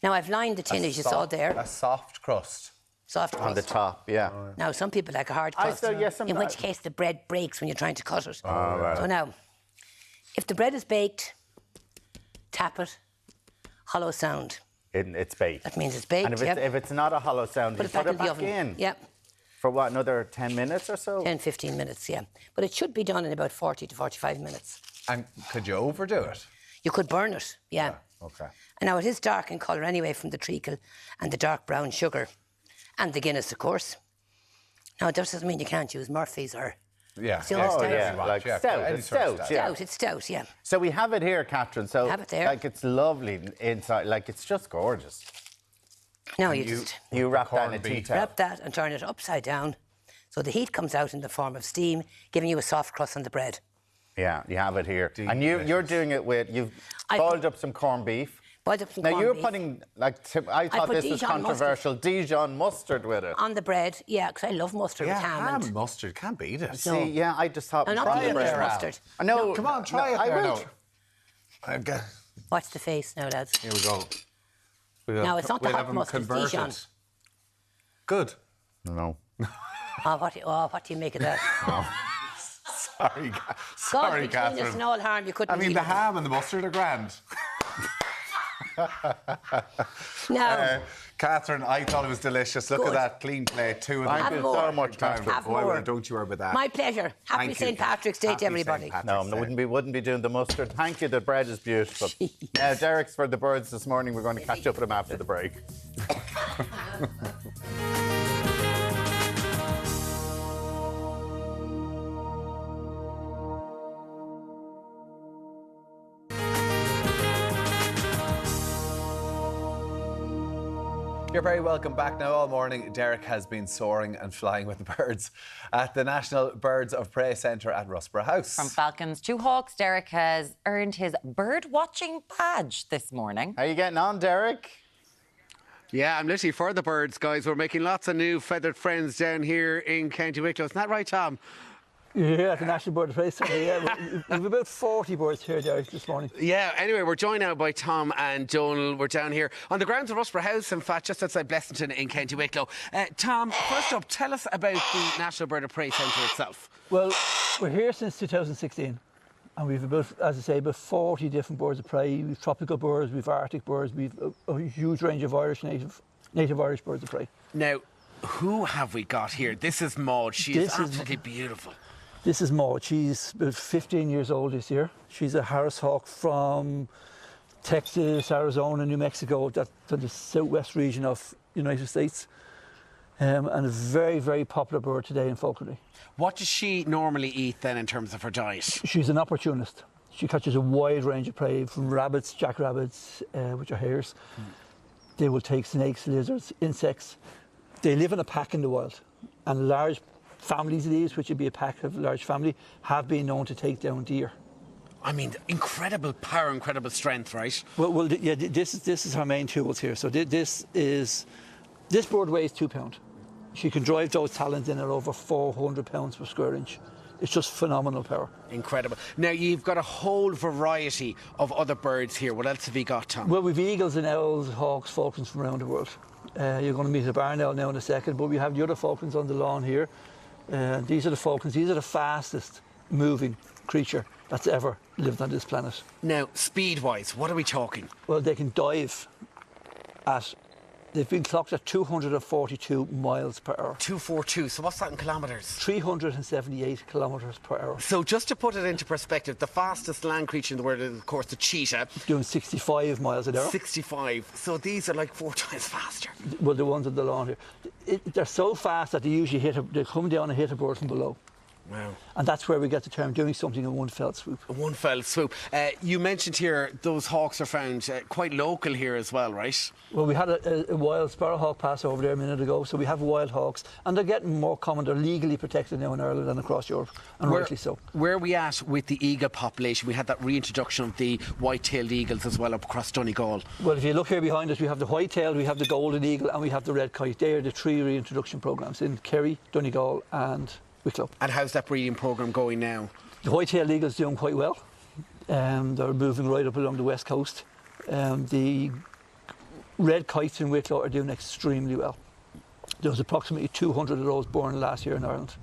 now I've lined the tin, as you saw there. A soft crust. Soft crust. On the top, yeah. Now, some people like a hard I crust, still- yes, in which case the bread breaks when you're trying to cut it. right. So now, if the bread is baked, tap it, hollow sound. It's baked. That means it's baked, And yep. if it's not a hollow sound, Put you it back put in it the back oven. in. Yep, For what, another 10 minutes or so? 10, 15 minutes, yeah. But it should be done in about 40 to 45 minutes. And could you overdo it? You could burn it, yeah. Okay. And now it is dark in colour anyway from the treacle and the dark brown sugar and the Guinness, of course. Now, it doesn't mean you can't use Murphy's or Yeah. It's the old stout. yeah, you want, like stout, any it's sort of stout, stout. yeah. stout. It's stout, yeah. So we have it here, Katrin. So Have it there. like it's lovely inside. Like it's just gorgeous. Now you just You wrap that in a corned tea beef. towel. wrap that and turn it upside down so the heat comes out in the form of steam, giving you a soft crust on the bread. Yeah, you have it here. And Delicious. you're doing it with, you've I- boiled up some corned beef. Boiled up some Now corned you're beef putting, like, I thought put this was Dijon mustard. controversial, Dijon mustard with it. On the bread, yeah, because I love mustard Yeah, with ham. ham and and mustard can't beat it. See, yeah, I just thought... No, not try the it English there, Al. mustard. No, Come on, try no, it I there will. now. Okay. Watch the face now, lads. Here we go. Now, it's not the we'll hot have 'em mustard, it's converted. Dijon. Good. No. What do you make of that? Sorry, God, sorry, between us Catherine. and all harm, you couldn't I mean, leave the it. ham and the mustard are grand. Now, Catherine, I thought it was delicious. Look at Good. that clean plate. Two of them. Thank Have you more. so much, Time. Catherine. Have Boy, more. don't you worry about that. my pleasure. Happy Thank you. St. Patrick's Day to Happy everybody. St. Patrick's No, Day. wouldn't be doing the mustard. Thank you, the bread is beautiful. Now, Derek's for the birds this morning. We're going to catch up with him after the break. You're very welcome back now. All morning, Deric has been soaring and flying with the birds at the National Birds of Prey Centre at Russborough House. From falcons to hawks, Deric has earned his bird watching badge this morning. How are you getting on, Derek? Yeah, I'm literally for the birds, guys. We're making lots of new feathered friends down here in County Wicklow. Isn't that right, Tom? Yeah, at the National Bird of Prey Centre, yeah. We've about 40 birds here, Derek, this morning. Yeah, anyway, we're joined now by Tom and Donal. We're down here on the grounds of Russborough House, in fact, just outside Blessington in County Wicklow. Tom, first up, tell us about the National Bird of Prey Centre itself. Well, we're here since 2016. And we've about, as I say, about 40 different birds of prey. We've tropical birds, we've Arctic birds, we've a huge range of native Irish birds of prey. Now, who have we got here? This is Maud. She is absolutely beautiful. This is Maud. She's about 15 years old this year. She's a Harris hawk from Texas, Arizona, New Mexico, to the southwest region of United States. And a very, very popular bird today in falconry. What does she normally eat then in terms of her diet? She's an opportunist. She catches a wide range of prey, from rabbits, jackrabbits, which are hares. They will take snakes, lizards, insects. They live in a pack in the wild, and large families of these, which would be a pack of large family, have been known to take down deer. I mean, incredible power, incredible strength, right? Well, yeah. This is her main tools here. So this bird weighs 2 pounds. She can drive those talons in at over 400 pounds per square inch. It's just phenomenal power. Incredible. Now, you've got a whole variety of other birds here. What else have you got, Tom? Well, we've eagles and owls, hawks, falcons from around the world. You're going to meet a barn owl now in a second, but we have the other falcons on the lawn here. These are the falcons. These are the fastest moving creature that's ever lived on this planet. Now, speed-wise, what are we talking? Well, they can dive at... They've been clocked at 242 miles per hour. 242, so what's that in kilometres? 378 kilometres per hour. So just to put it into perspective, the fastest land creature in the world is, of course, the cheetah. Doing 65 miles an hour. 65. So these are like 4 times faster. Well, the ones on the lawn here. They're so fast that they usually they come down and hit a bird from below. Wow. And that's where we get the term doing something in one fell swoop. One fell swoop. You mentioned here those hawks are found quite local here as well, right? Well, we had a wild sparrowhawk pass over there a minute ago, so we have wild hawks, and they're getting more common. They're legally protected now in Ireland and across Europe, and rightly so. Where are we at with the eagle population? We had that reintroduction of the white-tailed eagles as well up across Donegal. Well, if you look here behind us, we have the white-tailed, we have the golden eagle, and we have the red kite. They are the 3 reintroduction programmes in Kerry, Donegal and Wicklow. And how's that breeding programme going now? The white-tailed eagle's doing quite well. They're moving right up along the west coast. The red kites in Wicklow are doing extremely well. There was approximately 200 of those born last year in Ireland.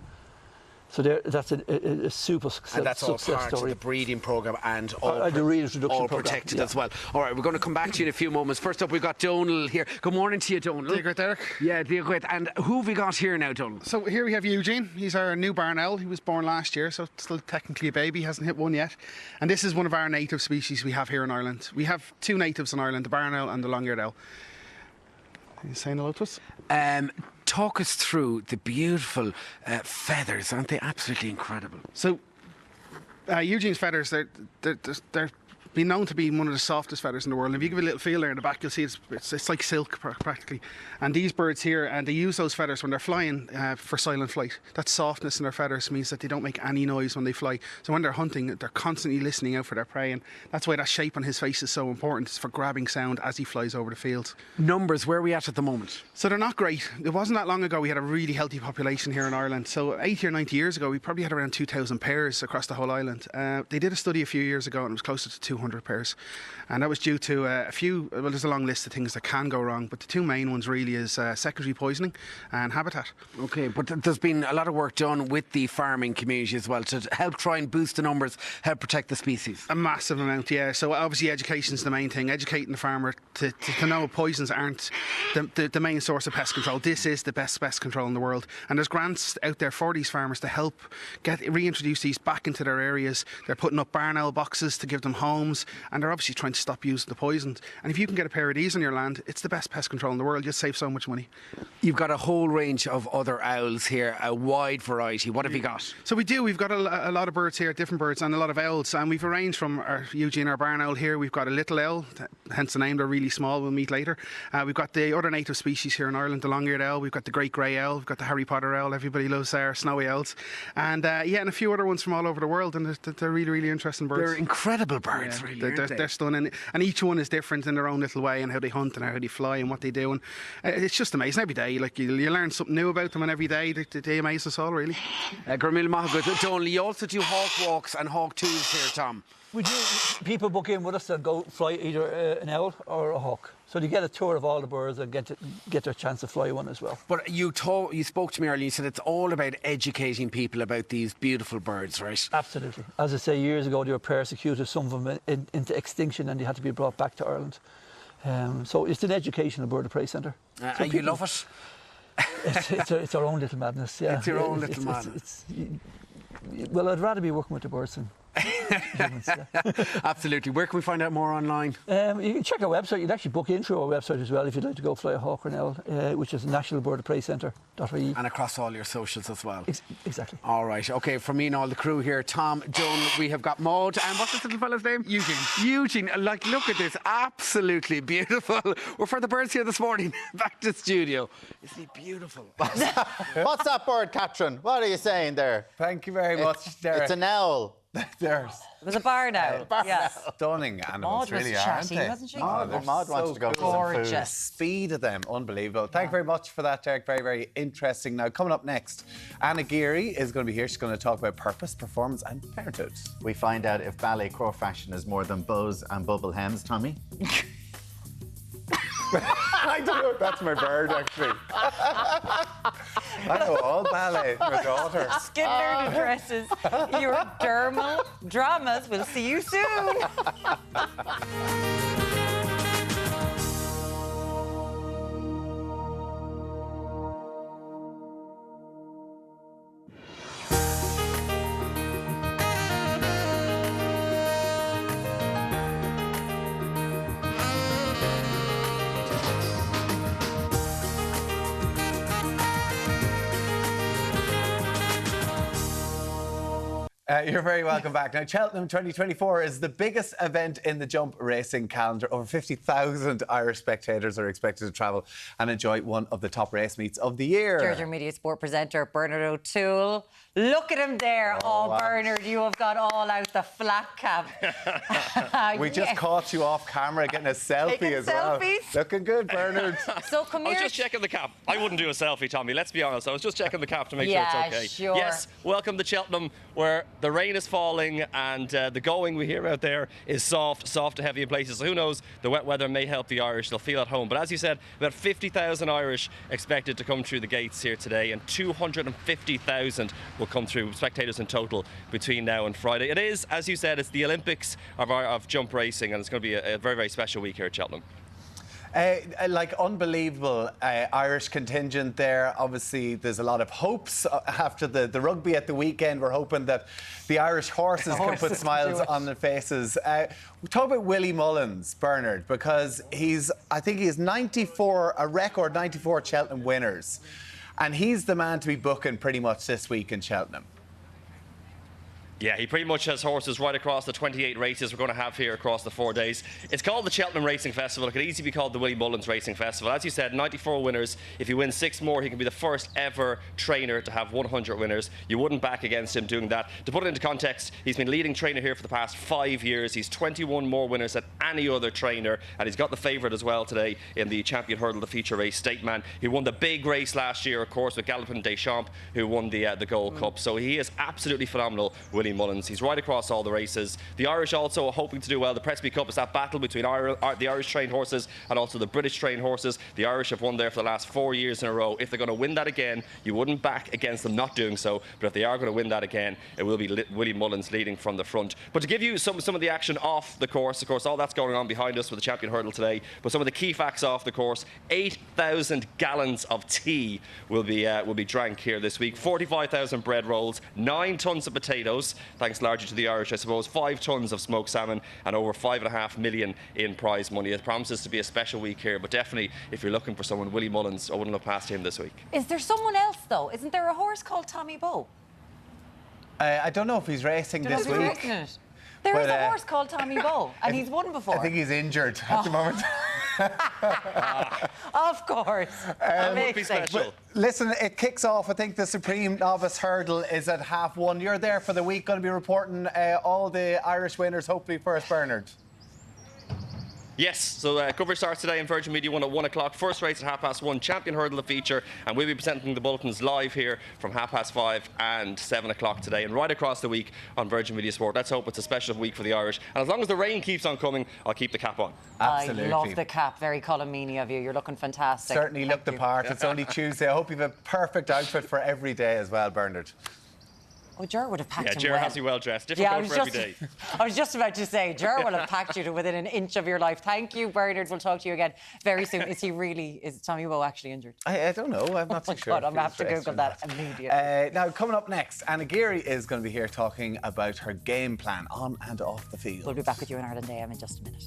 So that's a super success, and that's all part story. of the breeding programme and all, the reintroduction all program, protected yeah. as well. All right, we're going to come back to you in a few moments. First up, we've got Donal here. Good morning to you, Donal. Deric, Deric. Yeah, Deric. And who have we got here now, Donal? So here we have Eugene. He's our new barn owl. He was born last year, so still technically a baby. Hasn't hit one yet. And this is one of our native species we have here in Ireland. We have 2 natives in Ireland, the barn owl and the long-eared owl. Are you saying hello to us? Talk us through the beautiful feathers. Aren't they absolutely incredible? So, Eugene's feathers, they're been known to be one of the softest feathers in the world. And if you give it a little feel there in the back, you'll see it's like silk practically. And these birds here, and they use those feathers when they're flying for silent flight. That softness in their feathers means that they don't make any noise when they fly. So when they're hunting, they're constantly listening out for their prey, and that's why that shape on his face is so important. It's for grabbing sound as he flies over the field. Numbers, where are we at the moment? So they're not great. It wasn't that long ago we had a really healthy population here in Ireland. So 80 or 90 years ago, we probably had around 2,000 pairs across the whole island. They did a study a few years ago, and it was closer to 200 pairs. And that was due to a few, well, there's a long list of things that can go wrong, but the 2 main ones really is secondary poisoning and habitat. Okay, but there's been a lot of work done with the farming community as well to help try and boost the numbers, help protect the species. A massive amount, yeah. So obviously education's the main thing, educating the farmer to know poisons aren't the main source of pest control. This is the best pest control in the world, and there's grants out there for these farmers to help reintroduce these back into their areas. They're putting up barn owl boxes to give them homes, and they're obviously trying to stop using the poisons. And if you can get a pair of these on your land, it's the best pest control in the world. You'll save so much money. You've got a whole range of other owls here, a wide variety. What have you got? So we do. We've got a lot of birds here, different birds, and a lot of owls. And we've arranged from Eugene, our barn owl here. We've got a little owl, hence the name. They're really small. We'll meet later. We've got the other native species here in Ireland, the long-eared owl. We've got the great grey owl. We've got the Harry Potter owl. Everybody loves our snowy owls. And and a few other ones from all over the world. And they're really, really interesting birds. They're incredible birds, yeah, really. They're stunning. And each one is different in their own little way, and how they hunt and how they fly and what they do. And it's just amazing every day. Like you learn something new about them, and every day they amaze us all, really. Gurmil Mahagut, Donal, you also do hawk walks and hawk tours here, Tom. We do. People book in with us and go fly either an owl or a hawk. So they get a tour of all the birds and get their chance to fly one as well. But you spoke to me earlier, you said it's all about educating people about these beautiful birds, right? Absolutely. As I say, years ago they were persecuted, some of them into extinction, and they had to be brought back to Ireland. So it's an educational bird of prey centre. So you love it? It's our own little madness, yeah. It's your own little madness. Well, I'd rather be working with the birds than Absolutely. Where can we find out more online? You can check our website. You can actually book in through our website as well if you'd like to go fly a hawk or an owl, which is nationalbirdofpreycentre.ie. And across all your socials as well. Exactly. All right. OK, from me and all the crew here, Tom, Joan, we have got Maud, and what's this little fella's name? Eugene. Like, look at this. Absolutely beautiful. We're for the birds here this morning. Back to studio. Isn't he beautiful? What's that bird, Catherine? What are you saying there? Thank you very much, Deric. It's an owl. There's It was a barn owl. Yes. stunning animals, Maud was really, aren't chatty, they? wasn't she? Maud wants to go for some food. Gorgeous. Speed of them, unbelievable. Thank you very much for that, Deric. Very, very interesting. Now, coming up next, Anna Geary is going to be here. She's going to talk about purpose, performance, and parenthood. We find out if ballet core fashion is more than bows and bubble hems, Tommy. I don't know if that's my bird, actually. I know all ballet, my daughter. Skin nerd dresses. Your dermal dramas. We'll see you soon. You're very welcome back. Now, Cheltenham 2024 is the biggest event in the jump racing calendar. Over 50,000 Irish spectators are expected to travel and enjoy one of the top race meets of the year. Georgia Media Sport presenter Bernard O'Toole. Look at him there. Oh, wow. Bernard, you have got all out the flat cap. We just caught you off camera getting a selfie Taking as well. selfies? Looking good, Bernard. So come I was here. just checking the cap. I wouldn't do a selfie, Tommy, let's be honest. I was just checking the cap to make sure it's okay. Sure. Yes, welcome to Cheltenham, where the rain is falling and the going we hear out there is soft to heavy in places. So who knows, the wet weather may help the Irish. They'll feel at home. But as you said, about 50,000 Irish expected to come through the gates here today, and 250,000 will come through, spectators in total, between now and Friday. It is, as you said, it's the Olympics of jump racing, and it's going to be a very, very special week here at Cheltenham. Like unbelievable Irish contingent there. Obviously, there's a lot of hopes after the rugby at the weekend. We're hoping that the Irish horses can put smiles on their faces. We talk about Willie Mullins, Bernard, because I think he's 94, a record 94 Cheltenham winners, and he's the man to be booking pretty much this week in Cheltenham. Yeah, he pretty much has horses right across the 28 races we're going to have here across the 4 days. It's called the Cheltenham Racing Festival. It could easily be called the Willie Mullins Racing Festival. As you said, 94 winners. If he wins 6 more, he can be the first ever trainer to have 100 winners. You wouldn't back against him doing that. To put it into context, he's been leading trainer here for the past 5 years. He's 21 more winners than any other trainer, and he's got the favourite as well today in the Champion Hurdle, the feature race, State Man. He won the big race last year, of course, with Galopin Deschamps, who won the Gold Cup. So he is absolutely phenomenal, Willie Mullins. He's right across all the races. The Irish also are hoping to do well. The Presby Cup is that battle between the Irish trained horses and also the British trained horses. The Irish have won there for the last 4 years in a row. If they're going to win that again, you wouldn't back against them not doing so. But if they are going to win that again, it will be Willie Mullins leading from the front. But to give you some of the action off the course, of course, all that's going on behind us with the Champion Hurdle today. But some of the key facts off the course: 8,000 gallons of tea will be drank here this week. 45,000 bread rolls, 9 tons of potatoes, thanks largely to the Irish, I suppose, 5 tons of smoked salmon, and over 5.5 million in prize money. It promises to be a special week here, but definitely if you're looking for someone, Willie Mullins, I wouldn't look past him this week. Is there someone else though? Isn't there a horse called Tommy Bow? I don't know if he's racing this week. There is a horse called Tommy Bow, and he's won before. I think he's injured at the moment. Of course. Would be special. Listen, it kicks off. I think the Supreme Novice Hurdle is at 1:30. You're there for the week, going to be reporting all the Irish winners, hopefully for us, Bernard. Yes, so coverage starts today in Virgin Media 1 at 1 o'clock. First race at 1:30, Champion Hurdle the feature, and we'll be presenting the bulletins live here from 5:30 and 7 o'clock today, and right across the week on Virgin Media Sport. Let's hope it's a special week for the Irish, and as long as the rain keeps on coming, I'll keep the cap on. Absolutely. I love the cap. Very Colin Meaney of you. You're looking fantastic. Certainly look the part. It's only Tuesday. I hope you have a perfect outfit for every day as well, Bernard. Oh, Ger would have packed him Ger well. has you well dressed. Different coat for every day. I was just about to say, Ger will have packed you to within an inch of your life. Thank you, Bernard. We'll talk to you again very soon. Is Tommy Woe actually injured? I don't know. I'm not too sure. God, I'm going to have to Google that immediately. Now, coming up next, Anna Geary is going to be here talking about her game plan on and off the field. We'll be back with you in Ireland AM in just a minute.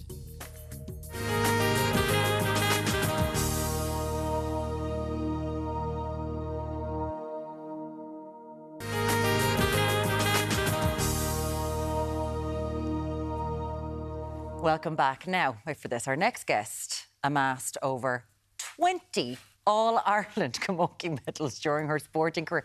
Welcome back. Now, wait for this. Our next guest amassed over 20 All-Ireland camogie medals during her sporting career.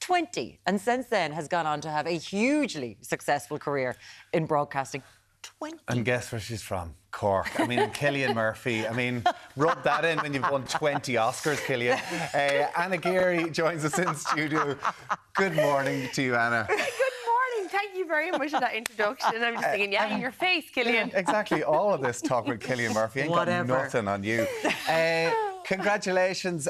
20. And since then has gone on to have a hugely successful career in broadcasting. 20. And guess where she's from? Cork. I mean, and Cillian Murphy. I mean, rub that in when you've won 20 Oscars, Cillian. Anna Geary joins us in studio. Good morning to you, Anna. Thank you very much for that introduction. I'm just thinking, yeah, in your face, Cillian. Exactly. All of this talk with Cillian Murphy ain't got nothing on you. Congratulations,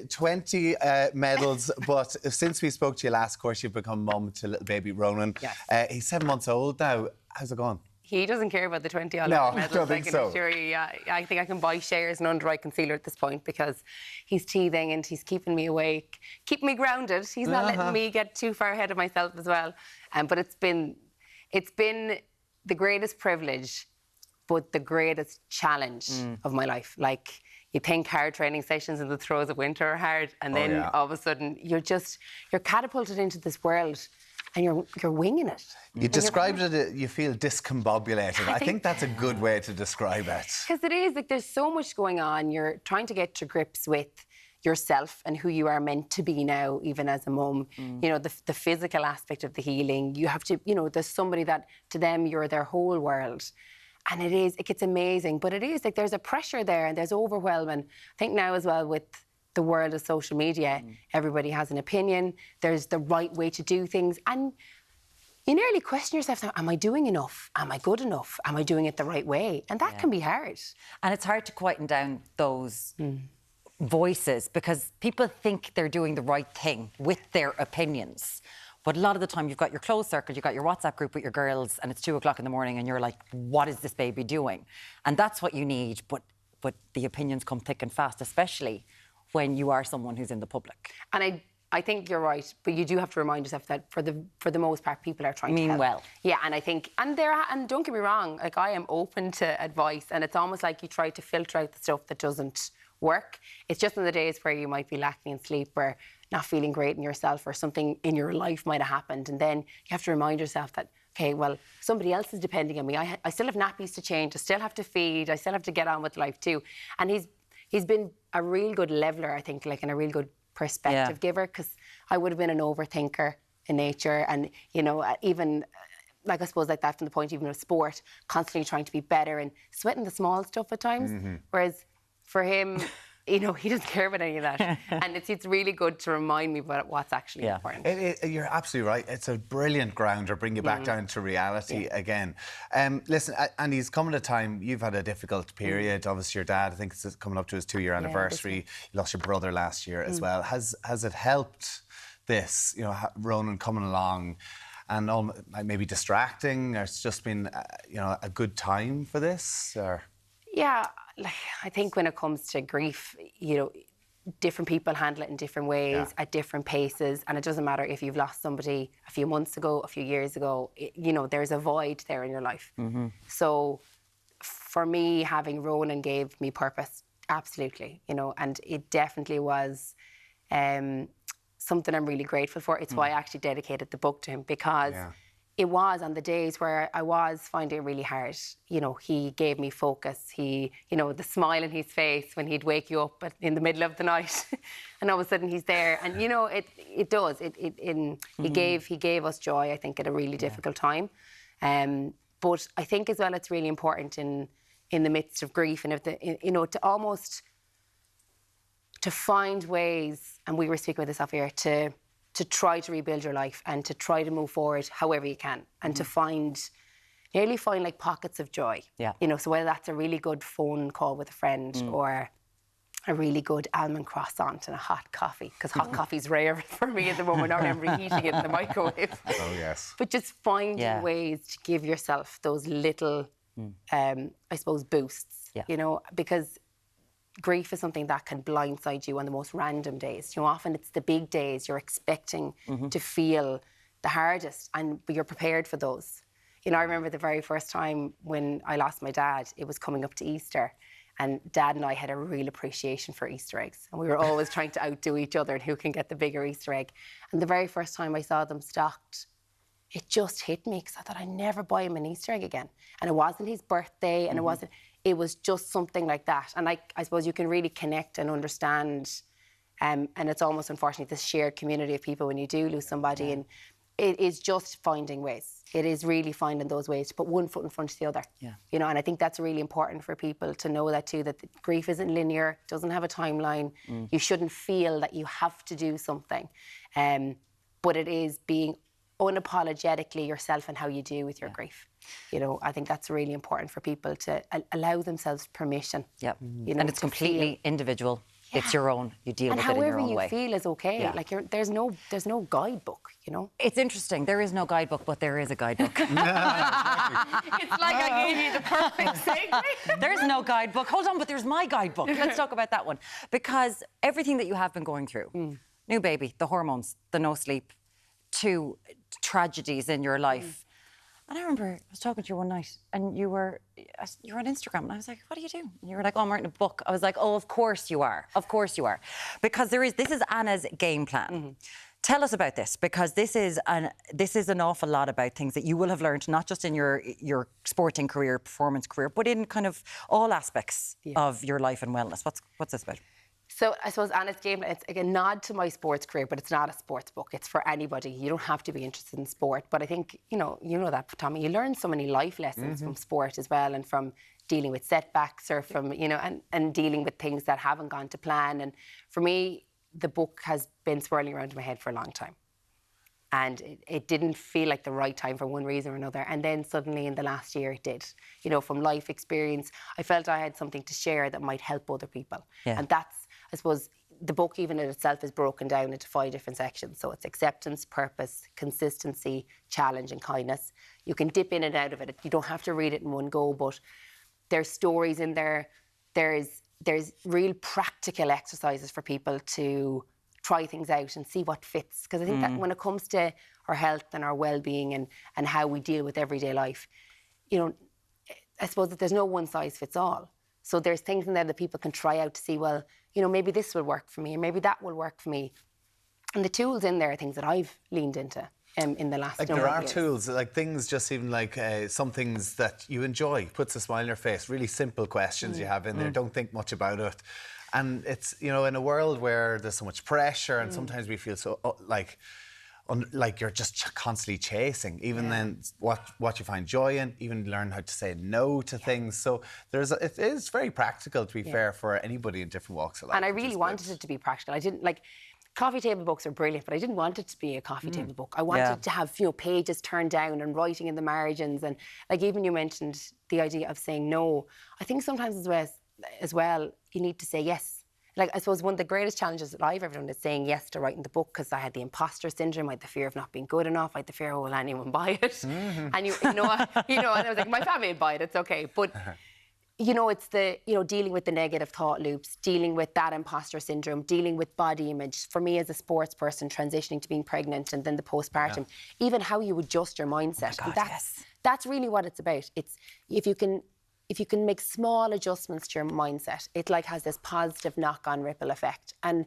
20 medals. But since we spoke to you last, of course, you've become mum to little baby Ronan. Yes. He's 7 months old now. How's it going? He doesn't care about the 20 Olympic medals. No, I don't think so. Assure you, I think I can buy shares in under eye concealer at this point because he's teething and he's keeping me awake, keeping me grounded. He's not letting me get too far ahead of myself as well. But it's been the greatest privilege, but the greatest challenge of my life. Like, you think hard training sessions in the throes of winter are hard, and then all of a sudden you're catapulted into this world. And you're winging it. You described it, you feel discombobulated. I think that's a good way to describe it. Because it is, like, there's so much going on. You're trying to get to grips with yourself and who you are meant to be now, even as a mum. You know, the physical aspect of the healing. You have to, there's somebody that, to them, you're their whole world. And it gets amazing. But it is, like, there's a pressure there and there's overwhelming. I think now as well with the world of social media, everybody has an opinion. There's the right way to do things. And you nearly question yourself, am I doing enough? Am I good enough? Am I doing it the right way? And that can be hard. And it's hard to quieten down those voices because people think they're doing the right thing with their opinions. But a lot of the time you've got your closed circle, you've got your WhatsApp group with your girls and it's 2 o'clock in the morning and you're like, what is this baby doing? And that's what you need. But the opinions come thick and fast, especially when you are someone who's in the public. And I think you're right, but you do have to remind yourself that for the most part, people are trying to help. well. Yeah, and I think, and don't get me wrong, like, I am open to advice, and it's almost like you try to filter out the stuff that doesn't work. It's just in the days where you might be lacking in sleep or not feeling great in yourself or something in your life might have happened, and then you have to remind yourself that, okay, well, somebody else is depending on me. I still have nappies to change, I still have to feed, I still have to get on with life too. And he's been a real good leveler, I think, like, and a real good perspective giver, because I would have been an overthinker in nature, and even like, I suppose, like that from the point even of sport, constantly trying to be better and sweating the small stuff at times. Whereas for him, he doesn't care about any of that. And it's really good to remind me about what's actually important. You're absolutely right. It's a brilliant grounder, bring you back down to reality again. Listen, and he's coming at a time, you've had a difficult period. Obviously, your dad, I think it's coming up to his 2-year anniversary. You lost your brother last year as well. Has it helped this, Ronan coming along and maybe distracting, or it's just been, a good time for this? Or? Yeah, like, I think when it comes to grief, different people handle it in different ways, at different paces, and it doesn't matter if you've lost somebody a few months ago, a few years ago, there's a void there in your life. So for me, having Ronan gave me purpose, absolutely, and it definitely was something I'm really grateful for. It's why I actually dedicated the book to him, because it was on the days where I was finding it really hard. He gave me focus. He, the smile in his face when he'd wake you up in the middle of the night, and all of a sudden he's there. And it does. He gave us joy, I think, at a really difficult time. But I think as well, it's really important in the midst of grief, and to find ways. And we were speaking about this off air, to try to rebuild your life and to try to move forward however you can, and to nearly find like pockets of joy. So whether that's a really good phone call with a friend, or a really good almond croissant and a hot coffee, because hot coffee's rare for me at the moment. I'm reheating it in the microwave. Oh, yes. But just finding ways to give yourself those little, I suppose, boosts, you know, because grief is something that can blindside you on the most random days. You know, often it's the big days you're expecting to feel the hardest, but you're prepared for those. You know, I remember the very first time when I lost my dad, it was coming up to Easter. And Dad and I had a real appreciation for Easter eggs. And we were always trying to outdo each other and who can get the bigger Easter egg. And the very first time I saw them stocked, it just hit me, because I thought I'd never buy him an Easter egg again. And it wasn't his birthday, and it was just something like that. And I suppose you can really connect and understand. And it's almost, unfortunately, this shared community of people when you do lose somebody. And it is just finding ways. It is really finding those ways to put one foot in front of the other. Yeah. You know, and I think that's really important for people to know that too, that grief isn't linear, doesn't have a timeline. You shouldn't feel that you have to do something. But it is being unapologetically yourself and how you deal with your grief. You know, I think that's really important for people to allow themselves permission. Yeah. You know, and it's completely individual. Yeah. It's your own. You deal with it in your own way. And however you feel is okay. Yeah. Like there's no guidebook, you know. It's interesting. There is no guidebook, but there is a guidebook. It's like I gave you the perfect segue. There's no guidebook. Hold on, but there's my guidebook. Let's talk about that one. Because everything that you have been going through, new baby, the hormones, the no sleep, 2 tragedies in your life. And I remember I was talking to you one night, and you were on Instagram, and I was like, what do you do? And you were like, oh, I'm writing a book. I was like, oh, of course you are. Of course you are. Because this is Anna's game plan. Tell us about this, because this is an awful lot about things that you will have learned, not just in your sporting career, performance career, but in kind of all aspects of your life and wellness. What's this about? So I suppose Anna's game, it's like a nod to my sports career, but it's not a sports book. It's for anybody. You don't have to be interested in sport. But I think, you know that, Tommy, you learn so many life lessons from sport as well, and from dealing with setbacks, or from, you know, and dealing with things that haven't gone to plan. And for me, the book has been swirling around in my head for a long time. And it didn't feel like the right time for one reason or another. And then suddenly in the last year it did. You know, from life experience, I felt I had something to share that might help other people. Yeah. And that's, I suppose, the book even in itself is broken down into 5 different sections. So it's acceptance, purpose, consistency, challenge, and kindness. You can dip in and out of it. You don't have to read it in one go, but there's stories in there. There's real practical exercises for people to try things out and see what fits. Because I think that when it comes to our health and our well-being and how we deal with everyday life, you know, I suppose that there's no one size fits all. So there's things in there that people can try out to see, well, you know, maybe this will work for me, or maybe that will work for me. And the tools in there are things that I've leaned into in the last number of years. There are tools, like things, just even like some things that you enjoy, puts a smile on your face, really simple questions you have in there, don't think much about it. And it's, you know, in a world where there's so much pressure and sometimes we feel so like you're just constantly chasing, even then what you find joy in, even learn how to say no to things. So it is very practical, to be fair, for anybody in different walks of life. And I really wanted it to be practical. I didn't like, coffee table books are brilliant, but I didn't want it to be a coffee table book. I wanted to have, you know, pages turned down and writing in the margins. And like even you mentioned the idea of saying no. I think sometimes as well you need to say yes. Like, I suppose one of the greatest challenges that I've ever done is saying yes to writing the book, because I had the imposter syndrome, I had the fear of not being good enough, I had the fear, oh, will anyone buy it? And you know, and I was like, my family would buy it, it's okay. But you know, it's the, you know, dealing with the negative thought loops, dealing with that imposter syndrome, dealing with body image. For me as a sports person, transitioning to being pregnant and then the postpartum, even how you adjust your mindset. Oh my God, that's really what it's about. It's if you can make small adjustments to your mindset, it like has this positive knock-on ripple effect. And,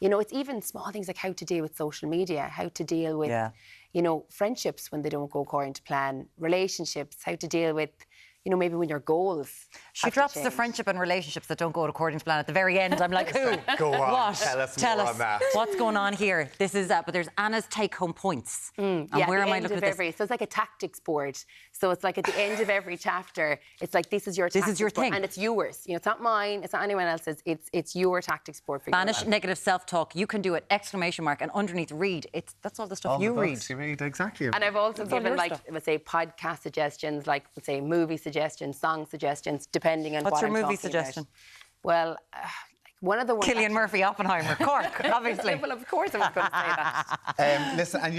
you know, it's even small things like how to deal with social media, how to deal with, you know, friendships when they don't go according to plan, relationships, how to deal with, you know, maybe when your goals. She drops the friendship and relationships that don't go according to plan at the very end. I'm like, who? Go on, what? Tell us more on that. What's going on here? This is but there's Anna's take-home points. And where am I looking at this? So it's like a tactics board. So it's like at the end of every chapter, it's like, this is your tactics board, thing. and it's yours. You know, it's not mine, it's not anyone else's. It's your tactics board for Banish negative self-talk. You can do it! ! And underneath read. That's all the stuff you read. You read, exactly. And I've also given, like, let's say, podcast suggestions, like, let's say, movie suggestions, song suggestions, depending on What's what your I'm movie talking suggestion? About. Well, One of the ones. Cillian Murphy, Oppenheimer, Cork, obviously. Well, of course I was going to say that. Listen, and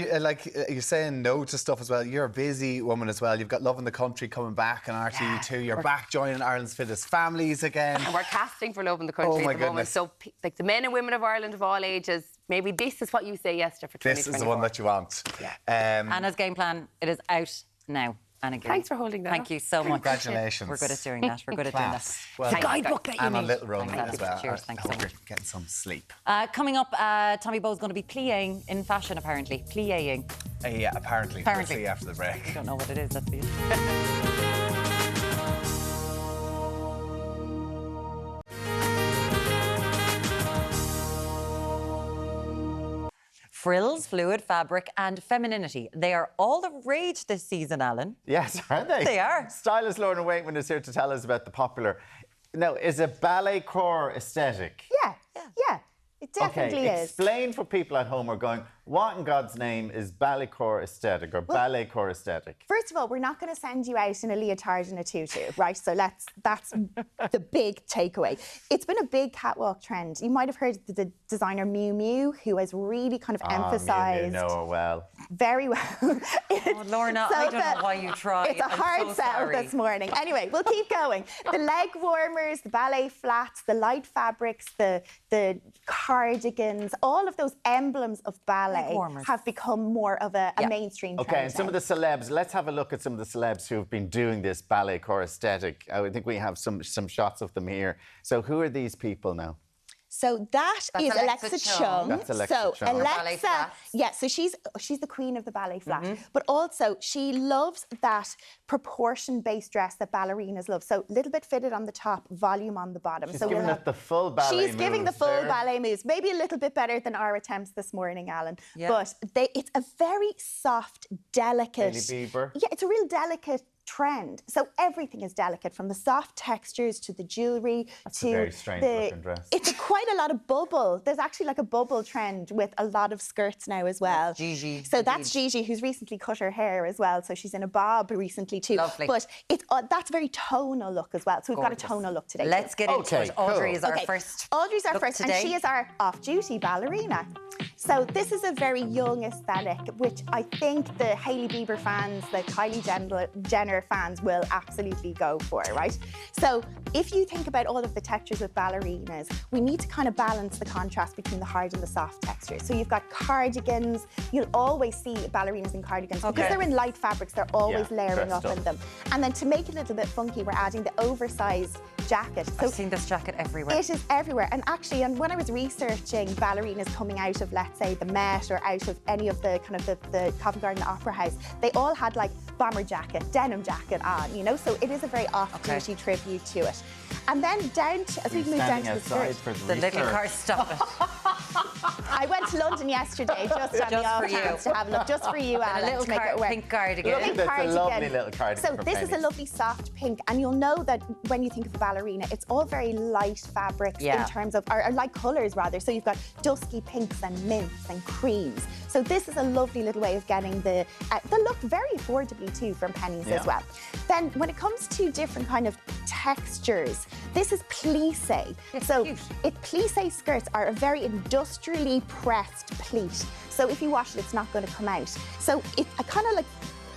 you're saying no to stuff as well. You're a busy woman as well. You've got Love in the Country coming back on RTE2. You're back joining Ireland's Fittest Families again. And we're casting for Love in the Country Oh my at the moment. goodness. So, like the men and women of Ireland of all ages, maybe this is what you say yes to for 2024. This is the one that you want. Yeah. Anna's game plan, it is out now. Anna Geary. Thanks for holding that Thank up. you so much. Congratulations. We're good at doing that. We're good at doing that. Class. Well Thank done. you. Guidebook that you And on need. Little Ronan Thank as you. well. Cheers, thanks so hope much. you're getting some sleep. Coming up, Tommy Bowe's going to be pliéing in fashion, apparently. Pliéing. Yeah, apparently. Apparently. We'll see after the break. I don't know what it is. That's the Frills, fluid, fabric and femininity. They are all the rage this season, Alan. Yes, are they? They are. Stylist Lorna Waitman is here to tell us about the popular... Now, is it ballet core aesthetic? Yeah, it definitely is. Explain for people at home who are going, what in God's name is ballet core aesthetic or ballet core aesthetic? First of all, we're not going to send you out in a leotard and a tutu, right? So that's the big takeaway. It's been a big catwalk trend. You might have heard of the designer Miu Miu, who has really kind of emphasised... Miu Miu, know her well. Very well. Oh, Lorna, I don't know why you tried. It's a hard sell this morning. Anyway, we'll keep going. The leg warmers, the ballet flats, the light fabrics, the cardigans, all of those emblems of ballet have become more of a mainstream trend. Okay, and some of the celebs, let's have a look at some of the celebs who have been doing this ballet core aesthetic. I think we have some shots of them here. So who are these people now? So that's Alexa Chung. That's Alexa Chung. Alexa, so she's the queen of the ballet flat. But also she loves that proportion-based dress that ballerinas love. So a little bit fitted on the top, volume on the bottom. She's so giving it the full ballet She's giving the full moves there. ballet moves. Maybe a little bit better than our attempts this morning, Alan. Yeah. But it's a very soft, delicate... Hailey Bieber. Yeah, it's a real delicate trend. So everything is delicate, from the soft textures to the jewellery to a very strange looking dress. It's quite a lot of bubble. There's actually like a bubble trend with a lot of skirts now as well. Gigi. So that's Gigi, who's recently cut her hair as well. So she's in a bob recently too. Lovely. But it's that's a very tonal look as well. So we've got a tonal look today. Let's get into it. Audrey is our Okay, first. Audrey's our look first, today. and she is our off-duty ballerina. So this is a very young aesthetic, which I think the Hailey Bieber fans, the Kylie Jenner fans will absolutely go for, right? So if you think about all of the textures with ballerinas, we need to kind of balance the contrast between the hard and the soft textures. So you've got cardigans. You'll always see ballerinas in cardigans. Because they're in light fabrics, they're always layering up in them. And then to make it a little bit funky, we're adding the oversized jacket. So I've seen this jacket everywhere. it is everywhere. And actually, and when I was researching ballerinas coming out of, let's say, the Met or out of any of the kind of the Covent Garden Opera House, they all had like bomber jacket, denim jacket on, you know? So it is a very off-duty tribute to it. And then down to, as we move down to the skirt. The little car, stop it. I went to London yesterday just on the off chance to have a look, just for you, Alan, a little to make it work. pink cardigan. Look at this, a lovely little cardigan So from this is a Penneys. lovely soft pink, and you'll know that when you think of a ballerina, it's all very light fabrics in terms of, or light colours rather. So you've got dusky pinks and mints and creams. So this is a lovely little way of getting the look very affordably too from Penneys as well. Then when it comes to different kind of textures, this is plissé. Plissé skirts are a very industrially pressed pleat. So if you wash it, it's not going to come out. So it kind of like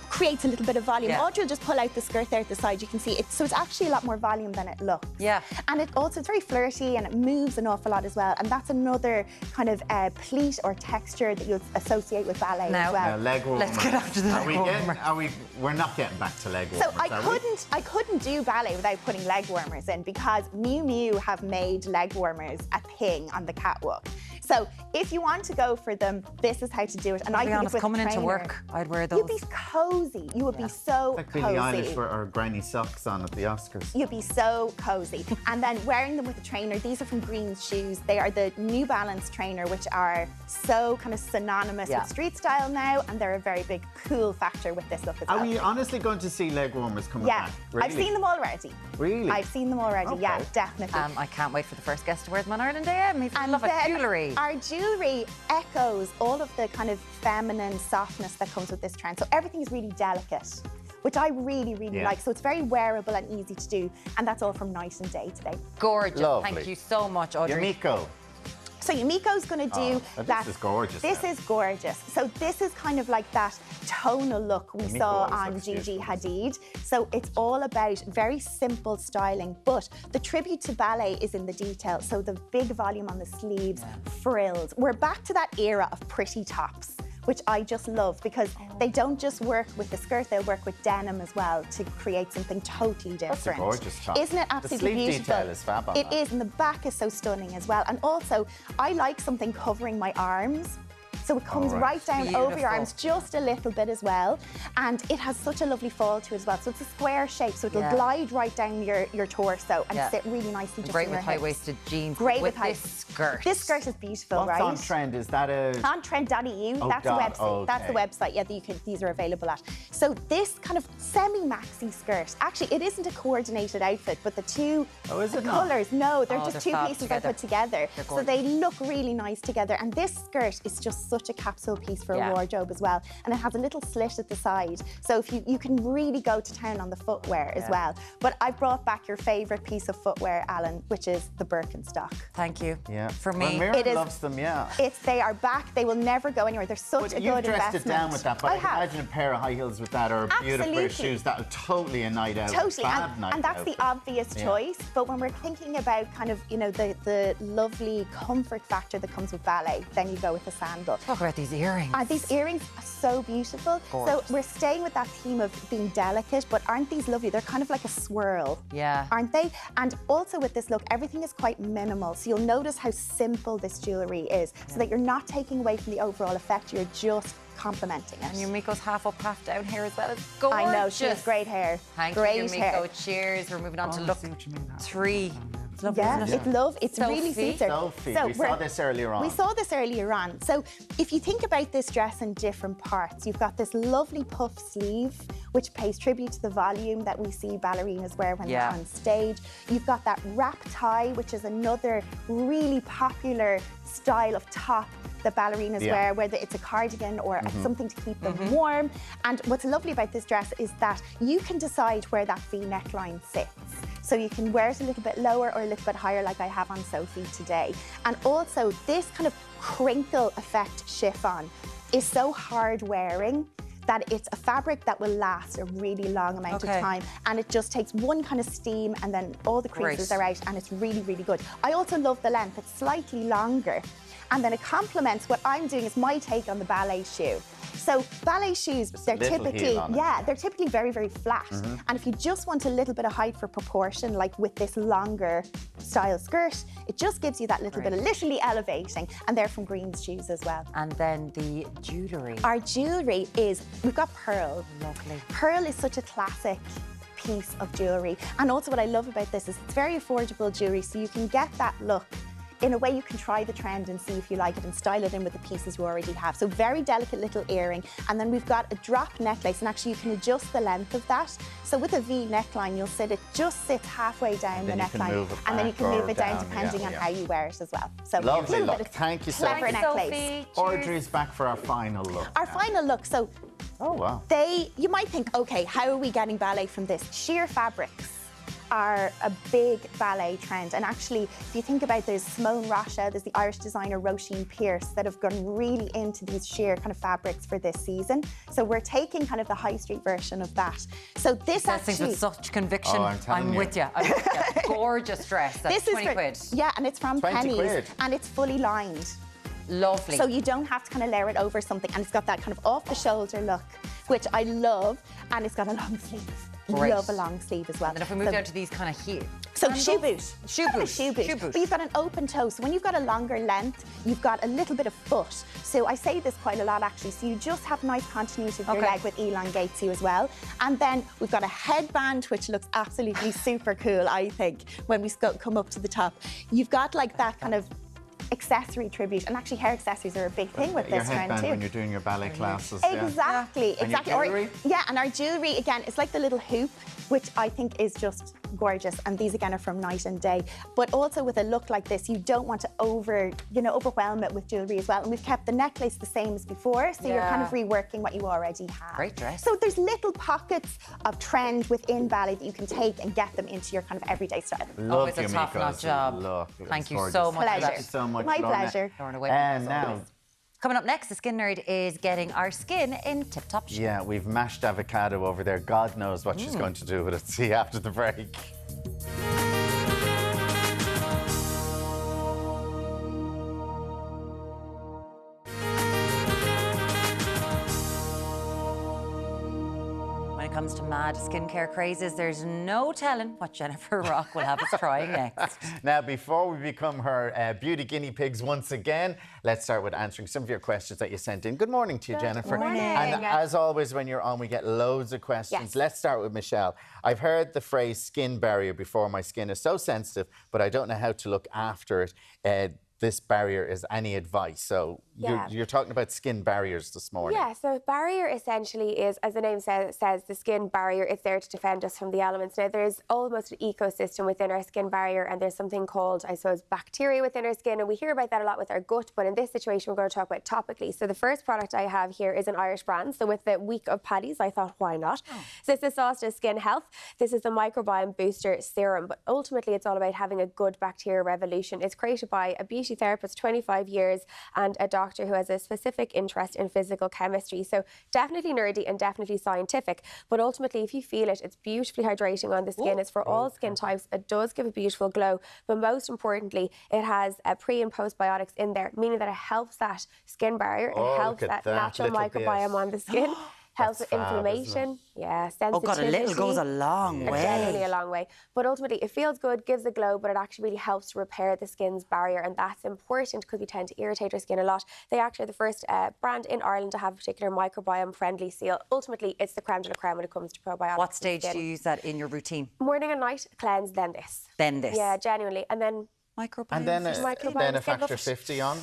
creates a little bit of volume. Audrey will just pull out the skirt there at the side. You can see it. So it's actually a lot more volume than it looks. Yeah. And it also, it's very flirty and it moves an awful lot as well. And that's another kind of pleat or texture that you'll associate with ballet as well. Now, leg warmer. Let's get after the leg warmer. We're not getting back to leg warmers, So I couldn't do ballet without putting leg warmers in, because Miu Miu have made leg warmers a thing on the catwalk. So if you want to go for them, this is how to do it. And I'll I be think honest, with coming a into trainer, work, I'd wear those. You'd be cozy. You would be so like cozy. Billie Eilish for her granny socks on at the Oscars. You'd be so cozy. And then wearing them with a trainer, these are from Green's Shoes. They are the New Balance trainer, which are so kind of synonymous with street style now, and they're a very big cool factor with this look as well. Are we honestly going to see leg warmers coming back? Really? I've seen them already. Really? I've seen them already, yeah, definitely. I can't wait for the first guest to wear them on Ireland AM. He's love it. Jewellery. Our jewellery echoes all of the kind of feminine softness that comes with this trend. So everything is really delicate. which I really, really like. So it's very wearable and easy to do. And that's all from Night and Day today. Gorgeous. Lovely. Thank you so much, Audrey. Yumiko. So Yumiko's going to do that. This is gorgeous. This is gorgeous. So this is kind of like that tonal look we saw on Gigi Hadid. So it's all about very simple styling, but the tribute to ballet is in the detail. So the big volume on the sleeves, frills. We're back to that era of pretty tops, which I just love because they don't just work with the skirt, they'll work with denim as well to create something totally different. That's a gorgeous top. Isn't it absolutely beautiful? The sleeve detail is fab on that. It is, and the back is so stunning as well. And also, I like something covering my arms. So it comes right down over your arms just a little bit as well. And it has such a lovely fall to it as well. So it's a square shape, so it'll glide right down your torso and sit really nicely just great in your with high-waisted jeans. Great with this skirt. This skirt is beautiful, What's right? on trend? Is that a... On trend.eu, that's the website. That's the website, yeah, that you can, these are available at. So this kind of semi-maxi skirt, actually it isn't a coordinated outfit, but the two colours, no, they're just two pieces I put together. So they look really nice together. And this skirt is just such a capsule piece for a wardrobe as well. And it has a little slit at the side. So if you can really go to town on the footwear as well. But I brought back your favourite piece of footwear, Alan, which is the Birkenstock. Thank you. Yeah. For me, Miriam loves them, they are back. They will never go anywhere. They're such a good investment. You've dressed it down with that, but I can imagine a pair of high heels with that or a beautiful pair of shoes. That'll totally a night out. Totally, and that's the obvious choice. But when we're thinking about kind of, you know, the lovely comfort factor that comes with ballet, then you go with the sandal. Talk about these earrings. These earrings are so beautiful. Gorgeous. So we're staying with that theme of being delicate, but aren't these lovely? They're kind of like a swirl. Yeah. Aren't they? And also with this look, everything is quite minimal. So you'll notice how simple this jewellery is, so that you're not taking away from the overall effect, you're just complementing it. And Yumiko's half up, half down hair as well. It's gorgeous. I know, she has great hair. Thank great you, Yumiko. hair. Cheers. We're moving on to look 3. It's lovely, yeah, isn't it? it's love. It's Sophie. really suits her. Sophie, we saw this earlier on. We saw this earlier on. So if you think about this dress in different parts, you've got this lovely puff sleeve, which pays tribute to the volume that we see ballerinas wear when they're on stage. You've got that wrap tie, which is another really popular style of top that ballerinas wear, whether it's a cardigan or something to keep them warm. And what's lovely about this dress is that you can decide where that V neckline sits. So you can wear it a little bit lower or a little bit higher like I have on Sophie today. And also this kind of crinkle effect chiffon is so hard wearing that it's a fabric that will last a really long amount of time, and it just takes one kind of steam and then all the creases are out, and it's really, really good. I also love the length. It's slightly longer, and then it complements what I'm doing is my take on the ballet shoe. So ballet shoes, they're typically, they're typically very, very flat. And if you just want a little bit of height for proportion, like with this longer style skirt, it just gives you that little bit of literally elevating. And they're from Green's shoes as well. And then the jewellery. Our jewellery is, we've got pearl. Lovely. Pearl is such a classic piece of jewellery. And also what I love about this is it's very affordable jewellery, so you can get that look. In a way, you can try the trend and see if you like it and style it in with the pieces you already have. So very delicate little earring. And then we've got a drop necklace, and actually you can adjust the length of that. So with a V neckline, you'll sit, it just sits halfway down the neckline. And then you can move it down depending on how you wear it as well. So lovely look. Thank you, Sophie. Clever necklace. Audrey's back for our final look. Our final look, so you might think, okay, how are we getting ballet from this? Sheer fabrics are a big ballet trend, and actually if you think about, there's Simone Rocha, there's the Irish designer Roisin Pierce that have gone really into these sheer kind of fabrics for this season. So we're taking kind of the high street version of that. So this actually things with such conviction. I'm with you. Gorgeous dress. That's 20 quid. Yeah, and it's from Pennies quid. and it's fully lined. Lovely. So you don't have to kind of layer it over something, and it's got that kind of off the shoulder look, which I love, and it's got a long sleeve. Great. Love a long sleeve as well. And if we move down to these kind of heels. So shoe boot. Shoe boot. But you've got an open toe. So when you've got a longer length, you've got a little bit of foot. So I say this quite a lot actually. So you just have nice continuity of your leg with elongates you as well. And then we've got a headband, which looks absolutely super cool, I think, when we come up to the top. You've got like that kind of accessory tribute. And actually hair accessories are a big thing with Your this trend headband too. when you're doing your ballet classes. Exactly, And your exactly. jewellery? Yeah, and our jewellery, again, it's like the little hoop, which I think is just gorgeous. And these, again, are from Night and Day. But also with a look like this, you don't want to overwhelm it with jewellery as well. And we've kept the necklace the same as before, so you're kind of reworking what you already have. Great dress. So there's little pockets of trend within ballet that you can take and get them into your kind of everyday style. Always a top-notch job. Thank you so much. Pleasure. Thank you so much, My Lorna. pleasure. And now, coming up next, the Skin Nerd is getting our skin in tip-top shape. yeah, we've mashed avocado over there. God knows what she's going to do with it. See you after the break. When it comes to mad skincare crazes, there's no telling what Jennifer Rock will have us trying next. Now, before we become her beauty guinea pigs once again, let's start with answering some of your questions that you sent in. Good morning to you, Jennifer. morning. And as always, when you're on, we get loads of questions. Yes. Let's start with Michelle. I've heard the phrase skin barrier before. My skin is so sensitive, but I don't know how to look after it. This barrier is any advice? So you're talking about skin barriers this morning. Yeah, so barrier essentially is, as the name says, the skin barrier. It's there to defend us from the elements. Now, there's almost an ecosystem within our skin barrier, and there's something called, I suppose, bacteria within our skin, and we hear about that a lot with our gut, but in this situation, we're going to talk about topically. So the first product I have here is an Irish brand. So with the week of Paddy's, I thought, why not? So this is Sauce Skin Health. This is the Microbiome Booster Serum, but ultimately, it's all about having a good bacteria revolution. It's created by a beauty therapist, 25 years, and a doctor who has a specific interest in physical chemistry. So definitely nerdy and definitely scientific. But ultimately, if you feel it, it's beautifully hydrating on the skin. It's for all skin types. It does give a beautiful glow. But most importantly, it has pre and postbiotics in there, meaning that it helps that skin barrier. It helps that natural microbiome on the skin. Helps with inflammation, sensitivity. Oh God, a little goes a long way. Genuinely a long way. But ultimately, it feels good, gives a glow, but it actually really helps to repair the skin's barrier, and that's important because we tend to irritate our skin a lot. They actually are the first brand in Ireland to have a particular microbiome-friendly seal. Ultimately, it's the creme de la creme when it comes to probiotics. What stage do you use that in your routine? Morning and night, cleanse, then this. Then this. Yeah, genuinely. And then microbiome. And then a factor 50 on?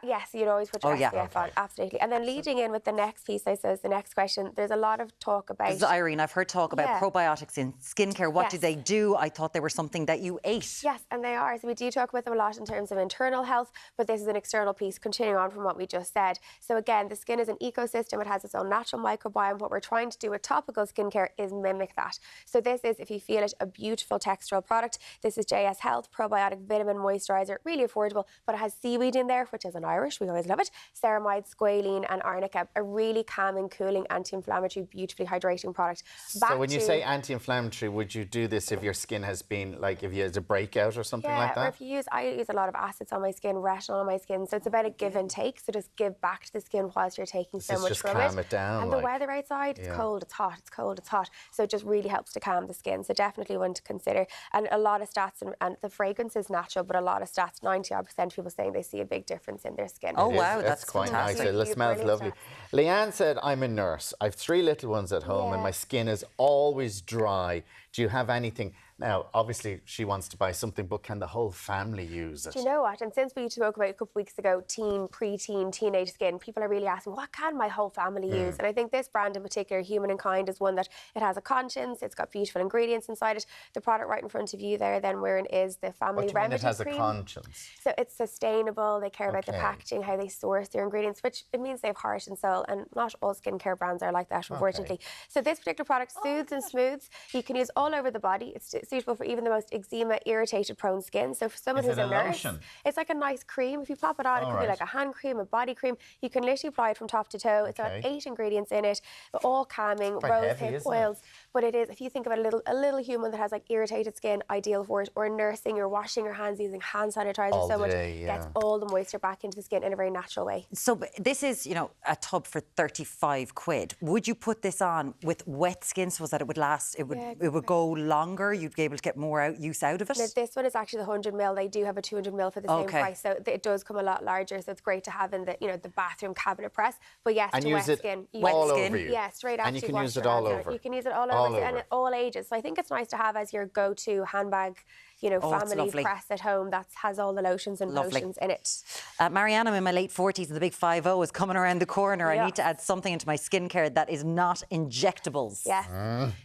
Yes, you'd always put your SPF on, absolutely. And then leading in with the next piece, I suppose, the next question, there's a lot of talk about... This is Irene, I've heard talk about probiotics in skincare. What do they do? I thought they were something that you ate. Yes, and they are. So we do talk about them a lot in terms of internal health, but this is an external piece, continuing on from what we just said. So again, the skin is an ecosystem. It has its own natural microbiome. What we're trying to do with topical skincare is mimic that. So this is, if you feel it, a beautiful textural product. This is JS Health Probiotic Vitamin Moisturiser, really affordable, but it has seaweed in there, which is an Irish. We always love it. Ceramide, squalene and arnica, a really calming, cooling, anti-inflammatory, beautifully hydrating product. So when you say anti-inflammatory, would you do this if your skin has been, like if you had a breakout or something like that? Or if you use, I use a lot of acids on my skin, retinol on my skin, so it's about a give and take. So just give back to the skin whilst you're taking so much from it. Calm it down. And the weather outside, it's cold, it's hot, it's cold, it's hot. So it just really helps to calm the skin. So definitely one to consider. And a lot of stats, and the fragrance is natural, but a lot of stats, 90% of people saying they see a big difference in their skin. Oh wow, that's quite fantastic. nice. It smells lovely. Leanne said, I'm a nurse. I have 3 little ones at home and my skin is always dry. Do you have anything? Now, obviously, she wants to buy something, but can the whole family use it? Do you know what? And since we spoke about a couple of weeks ago, teen, preteen, teenage skin, people are really asking, what can my whole family use? And I think this brand in particular, Human and Kind, is one that it has a conscience, it's got beautiful ingredients inside it. The product right in front of you there, then wherein is the family remedy cream. What do you mean it has a conscience? So it's sustainable, they care about the packaging, how they source their ingredients, which it means they have heart and soul, and not all skincare brands are like that, unfortunately. So this particular product soothes and smooths. You can use all over the body. It's suitable for even the most eczema, irritated prone skin. So for someone who's a nurse, it's like a nice cream. If you pop it on, it could be like a hand cream, a body cream. You can literally apply it from top to toe. It's got 8 ingredients in it, all calming, rose hip oils. But it is, if you think about a little human that has like irritated skin, ideal for it. Or nursing, you're washing your hands using hand sanitizer so much, gets all the moisture back into the skin in a very natural way. So this is, you know, a tub for 35 quid. Would you put this on with wet skin so that it would last, it would go longer, you'd be able to get more use out of it? Now, this one is actually the 100ml. They do have a 200ml for the same price, so it does come a lot larger. So it's great to have in the, you know, the bathroom cabinet press. But yes, and to use wet it skin, all over you. Yeah, straight after and you can use it all over. You can use it all over and at all ages. So I think it's nice to have as your go-to handbag. family press at home that has all the lotions and potions in it. Marianne, I'm in my late 40s and the big 5-0 is coming around the corner. I need to add something into my skincare that is not injectables. Yes.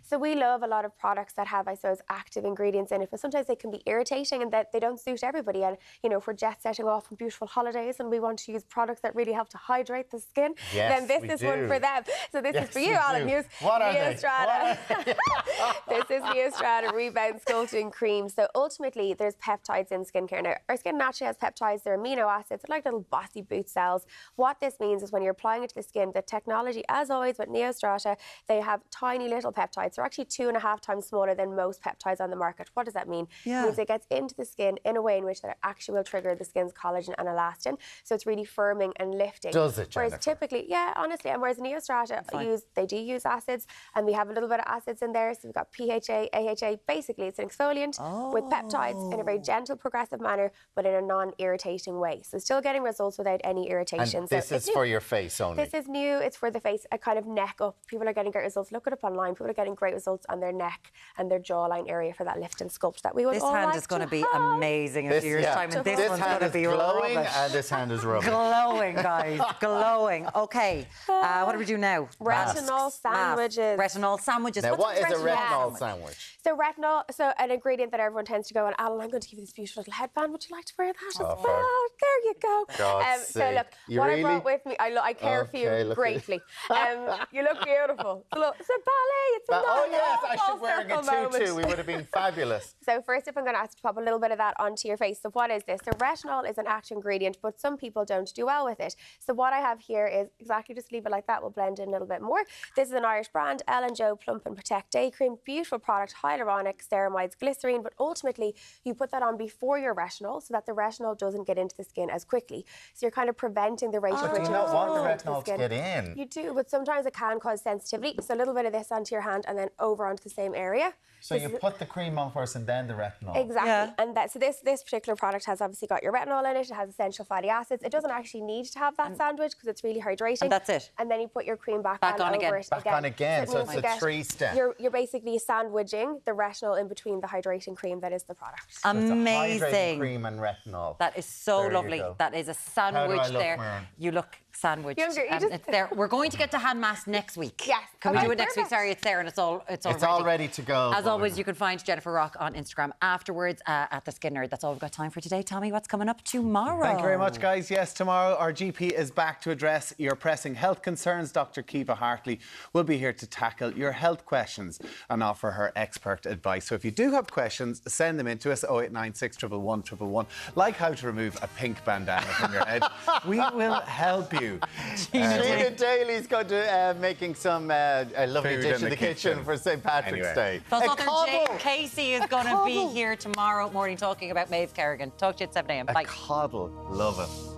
So we love a lot of products that have, I suppose, active ingredients in it, but sometimes they can be irritating and that they don't suit everybody. And, if we're jet setting off on beautiful holidays and we want to use products that really help to hydrate the skin, then this is one for them. So this is for you, Alan. What are they? This is Neostrata Rebound Sculpting Cream. So ultimately, there's peptides in skincare. Now, our skin naturally has peptides. They're amino acids. They're like little bossy boot cells. What this means is when you're applying it to the skin, the technology, as always with Neostrata, they have tiny little peptides. They're actually 2.5 times smaller than most peptides on the market. What does that mean? It means it gets into the skin in a way in which that actually will trigger the skin's collagen and elastin. So it's really firming and lifting. Does it, Whereas typically, honestly, and whereas Neostrata they do use acids, and we have a little bit of acids in there. So we've got PHA, AHA. Basically, it's an exfoliant with peptides in a very gentle, progressive manner, but in a non-irritating way. So still getting results without any irritation. And this is for your face only? This is new. It's for the face, a kind of neck up. People are getting great results. Look it up online. People are getting great results on their neck and their jawline area for that lift and sculpt that we would all like to have. This hand is going to be amazing in a few years' time. And this one's going to be glowing rubbish. and this hand is rubbish. Glowing, guys. Glowing. Okay. What do we do now? Retinol sandwiches. Retinol sandwiches. Now, what is a retinol sandwich? sandwich? So retinol, an ingredient that everyone tends to go, and Alan, I'm going to give you this beautiful little headband. Would you like to wear that as well? There you go. So look, I brought with me, I care for you greatly. You look beautiful. Look, it's a ballet. It's a oh yes, I should wear a tutu. We would have been fabulous. So first, if I'm going to ask you to pop a little bit of that onto your face. So what is this? So retinol is an active ingredient, but some people don't do well with it. So what I have here is exactly, just leave it like that. We'll blend in a little bit more. This is an Irish brand, Ellen Joe Plump and Protect Day Cream. Beautiful product, hyaluronic, ceramides, glycerine, but ultimately you put that on before your retinol so that the retinol doesn't get into the skin as quickly. So you're kind of preventing the rate at which you don't want the retinol to get in. You do, but sometimes it can cause sensitivity. So a little bit of this onto your hand and then over onto the same area. So you put the cream on first and then the retinol. Exactly. And so this particular product has obviously got your retinol in it. It has essential fatty acids. It doesn't actually need to have that sandwich because it's really hydrating. And that's it. And then you put your cream back on over again. it back on again. So it's a 3-step. You're basically sandwiching the retinol in between the hydrating cream that is the product. Amazing. So it's a hydrating cream and retinol. That is so lovely. That is a sandwich there. Maren? You look sandwiched. It's there. We're going to get to hand mask next week. Yes. Can we do it next week? Sorry, it's there and it's all ready to go. As always, you can find Jennifer Rock on Instagram afterwards at the Skin Nerd. That's all we've got time for today. Tommy, what's coming up tomorrow? Thank you very much, guys. Yes, tomorrow our GP is back to address your pressing health concerns. Dr. Kiva Hartley will be here to tackle your health questions and offer her expert advice. So if you do have questions, send them in to us, 0896 111 111, like how to remove a pink bandana from your head. We will help you. Gina Daly's going to making some lovely dish in the kitchen for St. Patrick's Day. Plus, author Jane Casey is going to be here tomorrow morning talking about Maeve Kerrigan. Talk to you at 7 a.m. Bye. A coddle. Love it.